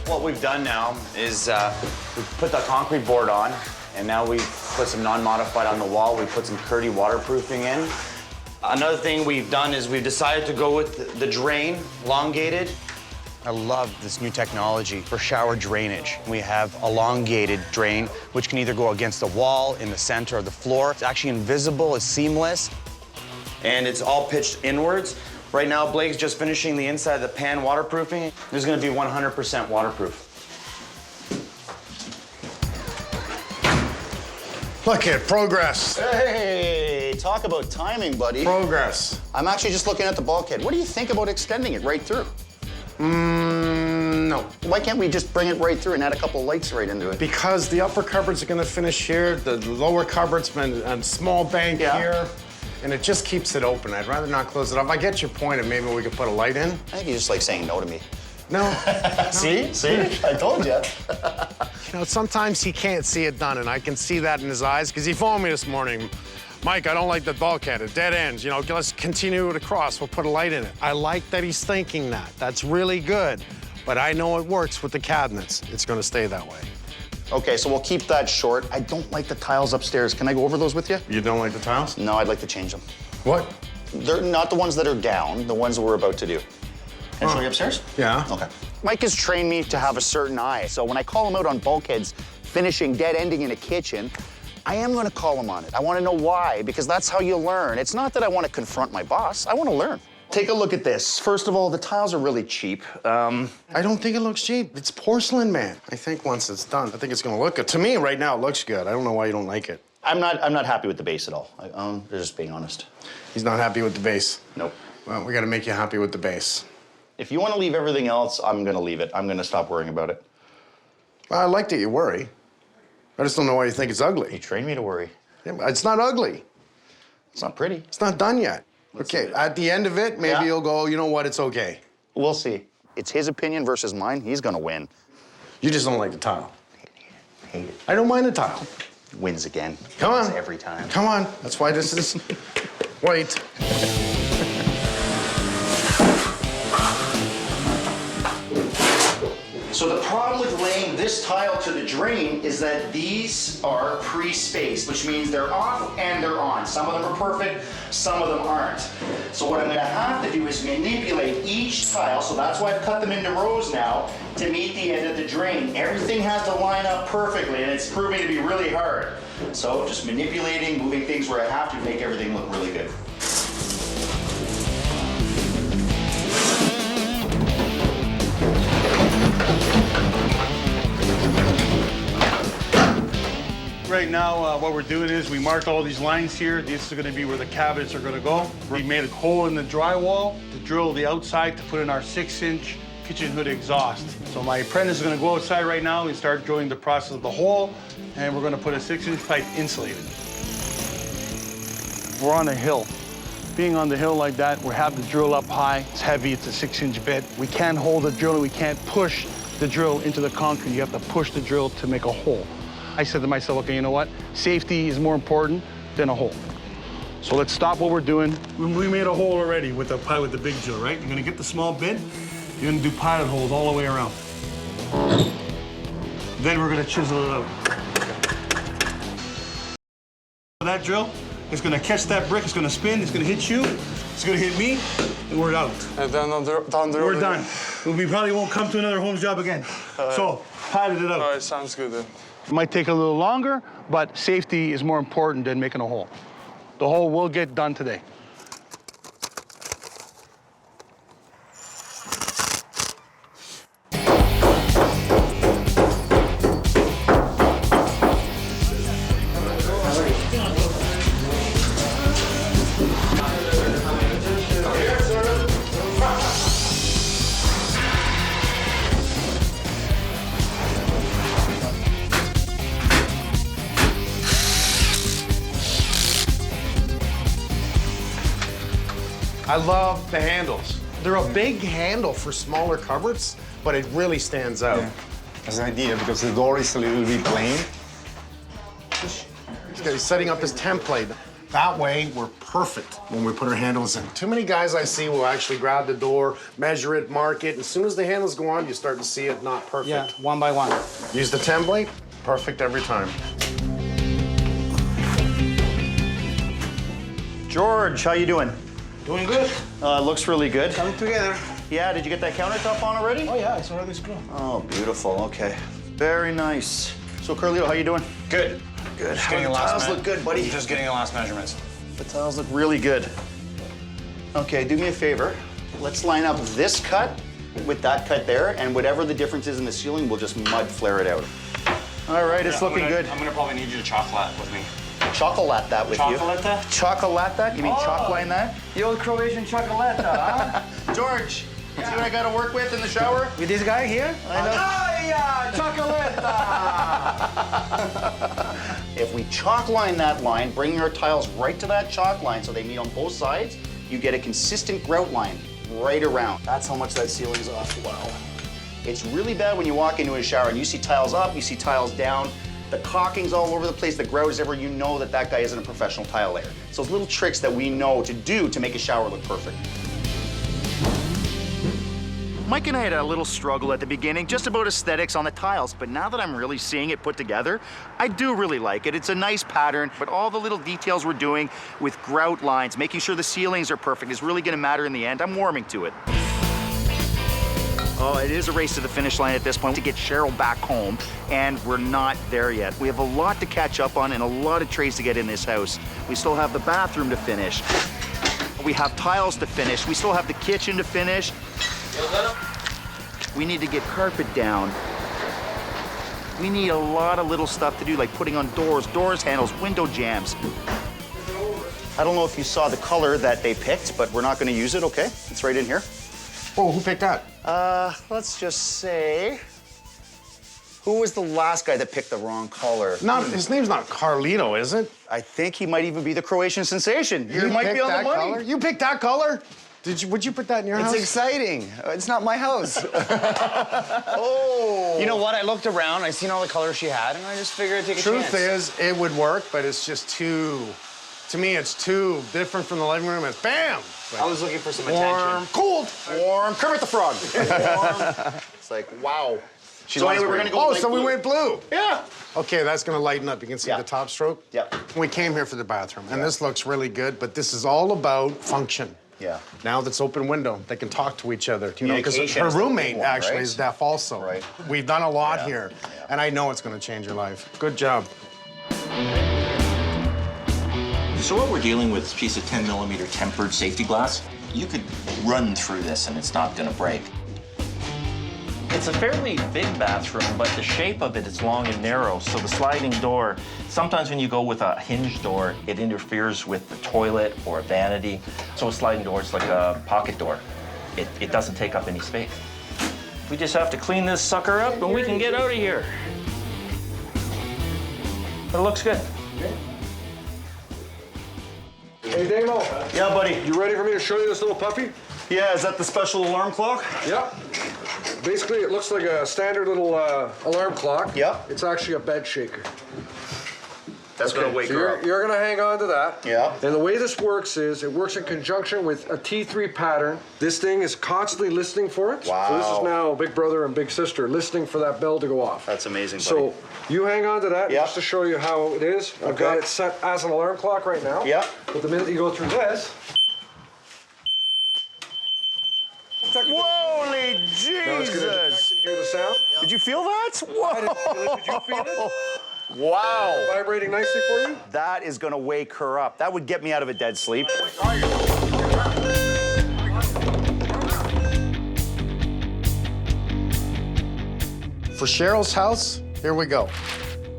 What we've done now is we've put the concrete board on, and now we've put some non-modified on the wall. We put some Curdy waterproofing in. Another thing we've done is we've decided to go with the drain, elongated. I love this new technology for shower drainage. We have elongated drain, which can either go against the wall, in the center, or the floor. It's actually invisible, it's seamless, and it's all pitched inwards. Right now, Blake's just finishing the inside of the pan waterproofing. There's gonna be 100% waterproof. Look at progress. Hey, talk about timing, buddy. Progress. I'm actually just looking at the bulkhead. What do you think about extending it right through? No. Why can't we just bring it right through and add a couple of lights right into it? Because the upper cupboards are gonna finish here, the lower cupboards been a small bank here, and it just keeps it open. I'd rather not close it off. I get your point, and maybe we could put a light in. I think you just like saying no to me. No. See? I told you. You know, sometimes he can't see it done, and I can see that in his eyes, because he phoned me this morning. Mike, I don't like the bulkhead. It dead ends. You know, let's continue it across. We'll put a light in it. I like that he's thinking that. That's really good. But I know it works with the cabinets. It's going to stay that way. Okay, so we'll keep that short. I don't like the tiles upstairs. Can I go over those with you? You don't like the tiles? No, I'd like to change them. What? They're not the ones that are down, the ones that we're about to do. Can I show you upstairs? Yeah. Okay. Mike has trained me to have a certain eye. So when I call him out on bulkheads, finishing, dead ending in a kitchen, I am gonna call him on it. I wanna know why, because that's how you learn. It's not that I wanna confront my boss, I wanna learn. Take a look at this. First of all, the tiles are really cheap. I don't think it looks cheap. It's porcelain, man. I think once it's done, I think it's gonna look good. To me, right now, it looks good. I don't know why you don't like it. I'm not happy with the base at all. I'm just being honest. He's not happy with the base? Nope. Well, we gotta make you happy with the base. If you wanna leave everything else, I'm gonna leave it. I'm gonna stop worrying about it. Well, I like that you worry. I just don't know why you think it's ugly. You trained me to worry. Yeah, but it's not ugly. It's not pretty. It's not done yet. Okay, at the end of it, maybe you'll go, you know what, it's okay. We'll see. It's his opinion versus mine. He's gonna win. You just don't like the tile. Hate it. I don't mind the tile. Wins again. Come on. Wins every time. Come on. That's why this is... Wait. So the problem with laying this tile to the drain is that these are pre-spaced, which means they're off and they're on. Some of them are perfect, some of them aren't. So what I'm gonna have to do is manipulate each tile, so that's why I've cut them into rows now, to meet the end of the drain. Everything has to line up perfectly, and it's proving to be really hard. So just manipulating, moving things where I have to make everything look really good. Right now, what we're doing is we marked all these lines here. This is gonna be where the cabinets are gonna go. We made a hole in the drywall to drill the outside to put in our 6-inch kitchen hood exhaust. So my apprentice is gonna go outside right now and start drilling the process of the hole, and we're gonna put a 6-inch pipe insulated. We're on a hill. Being on the hill like that, we have the drill up high. It's heavy, it's a 6-inch bit. We can't hold the drill, and we can't push the drill into the concrete. You have to push the drill to make a hole. I said to myself, okay, you know what? Safety is more important than a hole. So let's stop what we're doing. We made a hole already with the big drill, right? You're gonna get the small bit, you're gonna do pilot holes all the way around. Then we're gonna chisel it out. That drill is gonna catch that brick, it's gonna spin, it's gonna hit you, it's gonna hit me, and we're out. And then down the road. We're done. We probably won't come to another Holmes job again. So, pilot it out. All right, sounds good then. It might take a little longer, but safety is more important than making a hole. The hole will get done today. I love the handles. They're a big handle for smaller cupboards, but it really stands out. Yeah. That's an idea because the door is a little bit plain. He's setting up his template. That way, we're perfect when we put our handles in. Too many guys I see will actually grab the door, measure it, mark it. And as soon as the handles go on, you start to see it not perfect. Yeah, one by one. Use the template, perfect every time. George, how you doing? Doing good. Looks really good. Coming together. Yeah, did you get that countertop on already? Oh yeah, it's already screwed. Oh, beautiful, okay. Very nice. So, Carlito, how you doing? Good. Good. Just How getting the the last tiles look good, buddy? Just getting the last measurements. The tiles look really good. Okay, do me a favor. Let's line up this cut with that cut there, and whatever the difference is in the ceiling, we'll just mud flare it out. All right, it's looking good. I'm gonna probably need you to chocolate with me. Chocolate that with you. Chocolate that? Chocolate that? You mean chalk line that? The old Croatian chocolate, huh? George, see what I got to work with in the shower? With this guy here? I know. Chocolate! If we chalk line that line, bringing our tiles right to that chalk line so they meet on both sides, you get a consistent grout line right around. That's how much that ceiling's off. Wow. It's really bad when you walk into a shower and you see tiles up, you see tiles down, the caulking's all over the place, the grout is everywhere, you know that that guy isn't a professional tile layer. So it's little tricks that we know to do to make a shower look perfect. Mike and I had a little struggle at the beginning, just about aesthetics on the tiles, but now that I'm really seeing it put together, I do really like it. It's a nice pattern, but all the little details we're doing with grout lines, making sure the ceilings are perfect is really gonna matter in the end. I'm warming to it. Oh, it is a race to the finish line at this point to get Cheryl back home, and we're not there yet. We have a lot to catch up on and a lot of trays to get in this house. We still have the bathroom to finish. We have tiles to finish. We still have the kitchen to finish. We need to get carpet down. We need a lot of little stuff to do, like putting on doors, handles, window jambs. I don't know if you saw the color that they picked, but we're not gonna use it, okay? It's right in here. Oh, who picked that? Let's just say, who was the last guy that picked the wrong color? His name's not Carlito, is it? I think he might even be the Croatian sensation. You might be on the money. Color? You picked that color? Would you put that in your house? It's exciting. It's not my house. Oh. You know what? I looked around, I seen all the colors she had, and I just figured I'd take a chance. Truth is, it would work, but it's just too, to me, it's too different from the living room. It's bam! I was looking for some warm, attention. cold, warm, Kermit the Frog. Warm. It's like, wow. So anyway, we're gonna go so we went blue. Yeah. Okay, that's gonna lighten up. You can see the top stroke? Yeah. We came here for the bathroom, and this looks really good, but this is all about function. Yeah. Now that's open window, they can talk to each other. You know, because Communication her is the big roommate one, actually right? is deaf also. Right. We've done a lot here, and I know it's gonna change your life. Good job. So what we're dealing with is a piece of 10mm tempered safety glass. You could run through this and it's not gonna break. It's a fairly big bathroom, but the shape of it is long and narrow, so the sliding door, sometimes when you go with a hinge door, it interferes with the toilet or a vanity. So a sliding door is like a pocket door. It doesn't take up any space. We just have to clean this sucker up and we can get out of here. But it looks good. Hey, Damo. Yeah, buddy. You ready for me to show you this little puppy? Yeah, is that the special alarm clock? Yep. Basically, it looks like a standard little alarm clock. Yep. It's actually a bed shaker. That's gonna wake so her up. You're gonna hang on to that. Yeah. And the way this works is it works in conjunction with a T3 pattern. This thing is constantly listening for it. Wow. So this is now Big Brother and Big Sister listening for that bell to go off. That's amazing, buddy. So you hang on to that Yep. just to show you how it is. I've got it set as an alarm clock right now. Yep. But the minute you go through this, Holy now it's gonna detect Jesus! and hear the sound. Did you feel that? Whoa! I didn't feel it. Did you feel it? Wow. Vibrating nicely for you? That is gonna wake her up. That would get me out of a dead sleep. For Cheryl's house, here we go.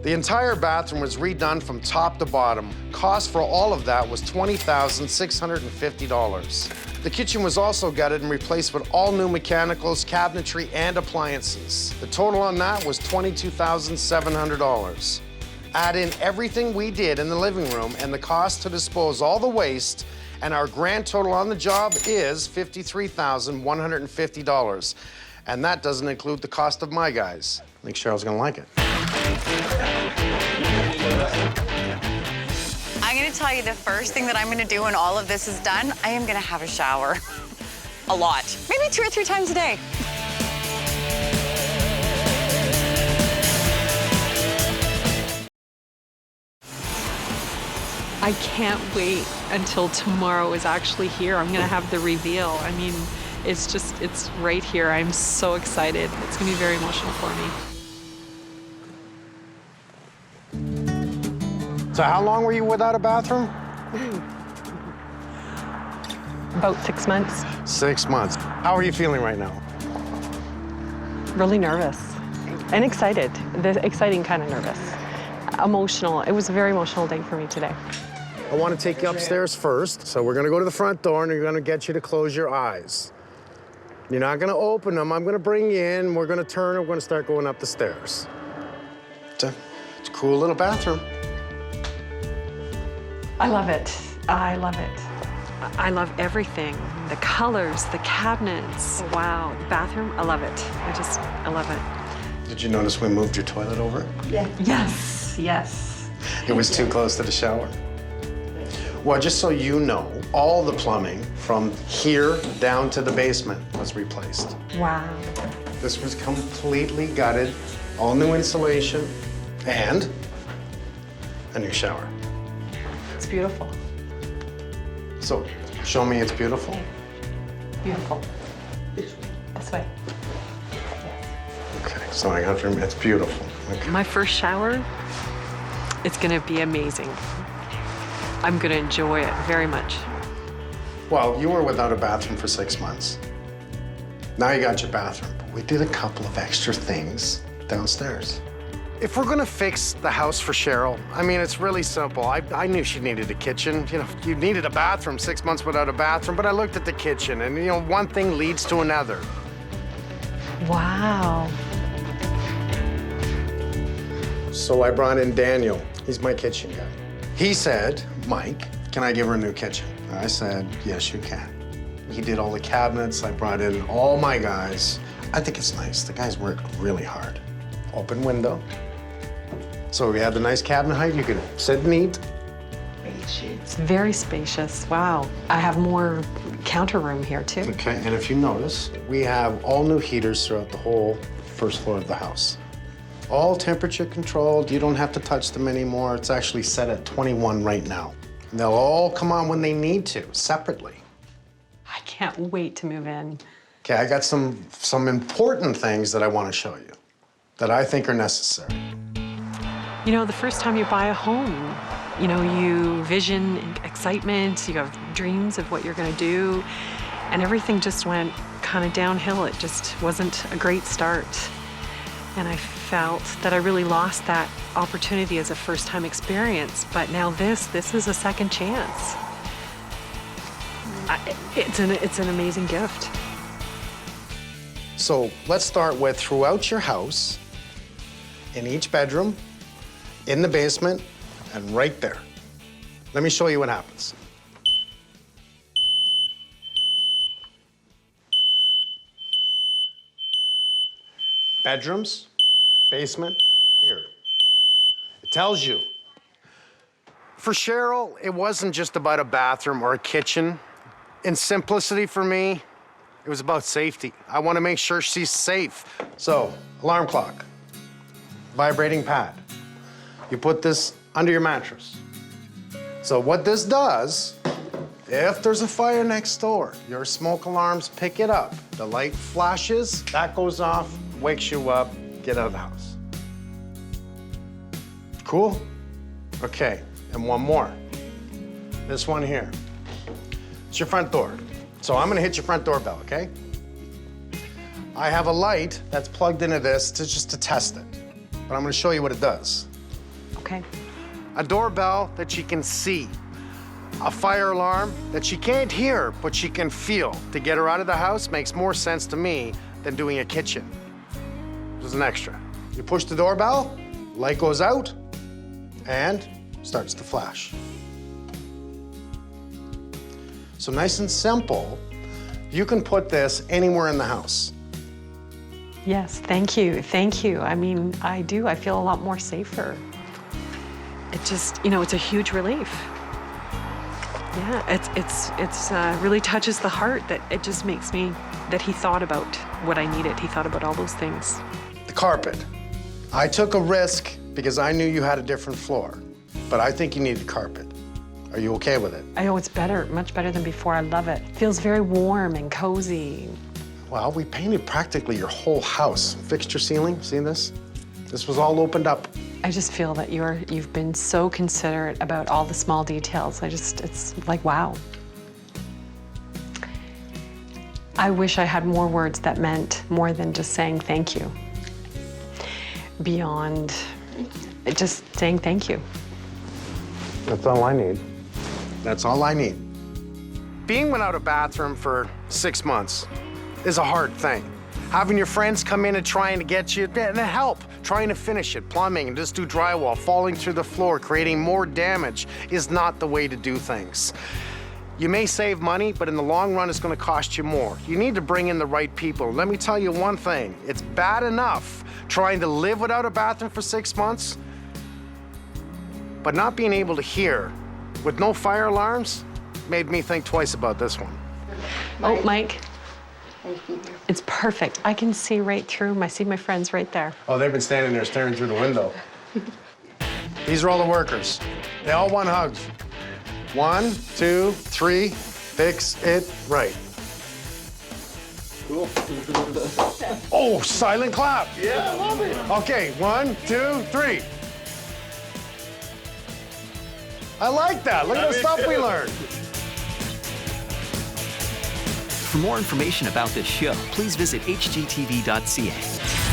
The entire bathroom was redone from top to bottom. Cost for all of that was $20,650. The kitchen was also gutted and replaced with all new mechanicals, cabinetry, and appliances. The total on that was $22,700. Add in everything we did in the living room and the cost to dispose all the waste, and our grand total on the job is $53,150. And that doesn't include the cost of my guys. I think Cheryl's gonna like it. I'm gonna tell you the first thing that I'm gonna do when all of this is done, I am gonna have a shower. A lot. Maybe 2 or 3 times a day. I can't wait until tomorrow is actually here. I'm gonna have the reveal. I mean, it's right here. I'm so excited. It's gonna be very emotional for me. So how long were you without a bathroom? About 6 months. 6 months. How are you feeling right now? Really nervous and excited. The exciting kind of nervous. Emotional. It was a very emotional day for me today. I want to take you upstairs first. So we're gonna go to the front door and you're gonna get you to close your eyes. You're not gonna open them. I'm gonna bring you in. We're gonna turn and we're gonna start going up the stairs. It's a cool little bathroom. I love it. I love it. I love everything. The colors, the cabinets. Wow. The bathroom, I love it. I love it. Did you notice we moved your toilet over? Yeah. Yes, yes. It was too close to the shower. Well, just so you know, all the plumbing from here down to the basement was replaced. Wow. This was completely gutted, all new insulation, and a new shower. It's beautiful. So, show me it's beautiful. Beautiful. This way. Okay, so I got to remember, it's beautiful. Okay. My first shower, it's gonna be amazing. I'm gonna enjoy it very much. Well, you were without a bathroom for 6 months. Now you got your bathroom, but we did a couple of extra things downstairs. If we're gonna fix the house for Cheryl, I mean, it's really simple. I knew she needed a kitchen. You know, you needed a bathroom, 6 months without a bathroom, but I looked at the kitchen and, you know, one thing leads to another. Wow. So I brought in Daniel. He's my kitchen guy. He said, Mike, can I give her a new kitchen? And I said, yes, you can. He did all the cabinets. I brought in all my guys. I think it's nice. The guys work really hard. Open window. So we have the nice cabinet height. You can sit and eat. It's very spacious. Wow. I have more counter room here, too. Okay, and if you notice, we have all new heaters throughout the whole first floor of the house. All temperature controlled. You don't have to touch them anymore. It's actually set at 21 right now. And they'll all come on when they need to, separately. I can't wait to move in. Okay, I got some important things that I want to show you that I think are necessary. You know, the first time you buy a home, you know, you vision excitement, you have dreams of what you're gonna do, and everything just went kind of downhill. It just wasn't a great start. And I felt that I really lost that opportunity as a first-time experience, but now this is a second chance. It's an amazing gift. So let's start with throughout your house, in each bedroom, in the basement, and right there. Let me show you what happens. Bedrooms, basement, here. It tells you. For Cheryl, it wasn't just about a bathroom or a kitchen. In simplicity for me, it was about safety. I want to make sure she's safe. So, alarm clock, vibrating pad. You put this under your mattress. So what this does, if there's a fire next door, your smoke alarms pick it up. The light flashes, that goes off, wakes you up, get out of the house. Cool? Okay, and one more. This one here. It's your front door. So I'm gonna hit your front doorbell, okay? I have a light that's plugged into this just to test it. But I'm gonna show you what it does. Okay. A doorbell that she can see. A fire alarm that she can't hear, but she can feel. To get her out of the house makes more sense to me than doing a kitchen. There's an extra. You push the doorbell, light goes out, and starts to flash. So nice and simple, you can put this anywhere in the house. Yes, thank you, thank you. I mean, I do, I feel a lot more safer. It just, you know, it's a huge relief. Yeah, it's really touches the heart that it just makes me, that he thought about what I needed. He thought about all those things. The carpet. I took a risk because I knew you had a different floor, but I think you needed carpet. Are you okay with it? I know it's better, much better than before. I love it. Feels very warm and cozy. Well, we painted practically your whole house. Fixed your ceiling, see this? This was all opened up. I just feel that you've been so considerate about all the small details. It's like, wow. I wish I had more words that meant more than just saying thank you. Beyond just saying thank you. That's all I need. That's all I need. Being without a bathroom for 6 months is a hard thing. Having your friends come in and trying to get you and help, trying to finish it, plumbing, and just do drywall, falling through the floor, creating more damage is not the way to do things. You may save money, but in the long run, it's gonna cost you more. You need to bring in the right people. Let me tell you one thing, it's bad enough trying to live without a bathroom for 6 months, but not being able to hear with no fire alarms made me think twice about this one. Oh, Mike. It's perfect. I can see right through. I see my friends right there. Oh, they've been standing there staring through the window. These are all the workers. They all want hugs. 1, 2, 3, fix it right. Cool. Oh, silent clap. Yeah, I love it. Okay, 1, 2, 3. I like that. Look at the stuff we learned. For more information about this show, please visit hgtv.ca.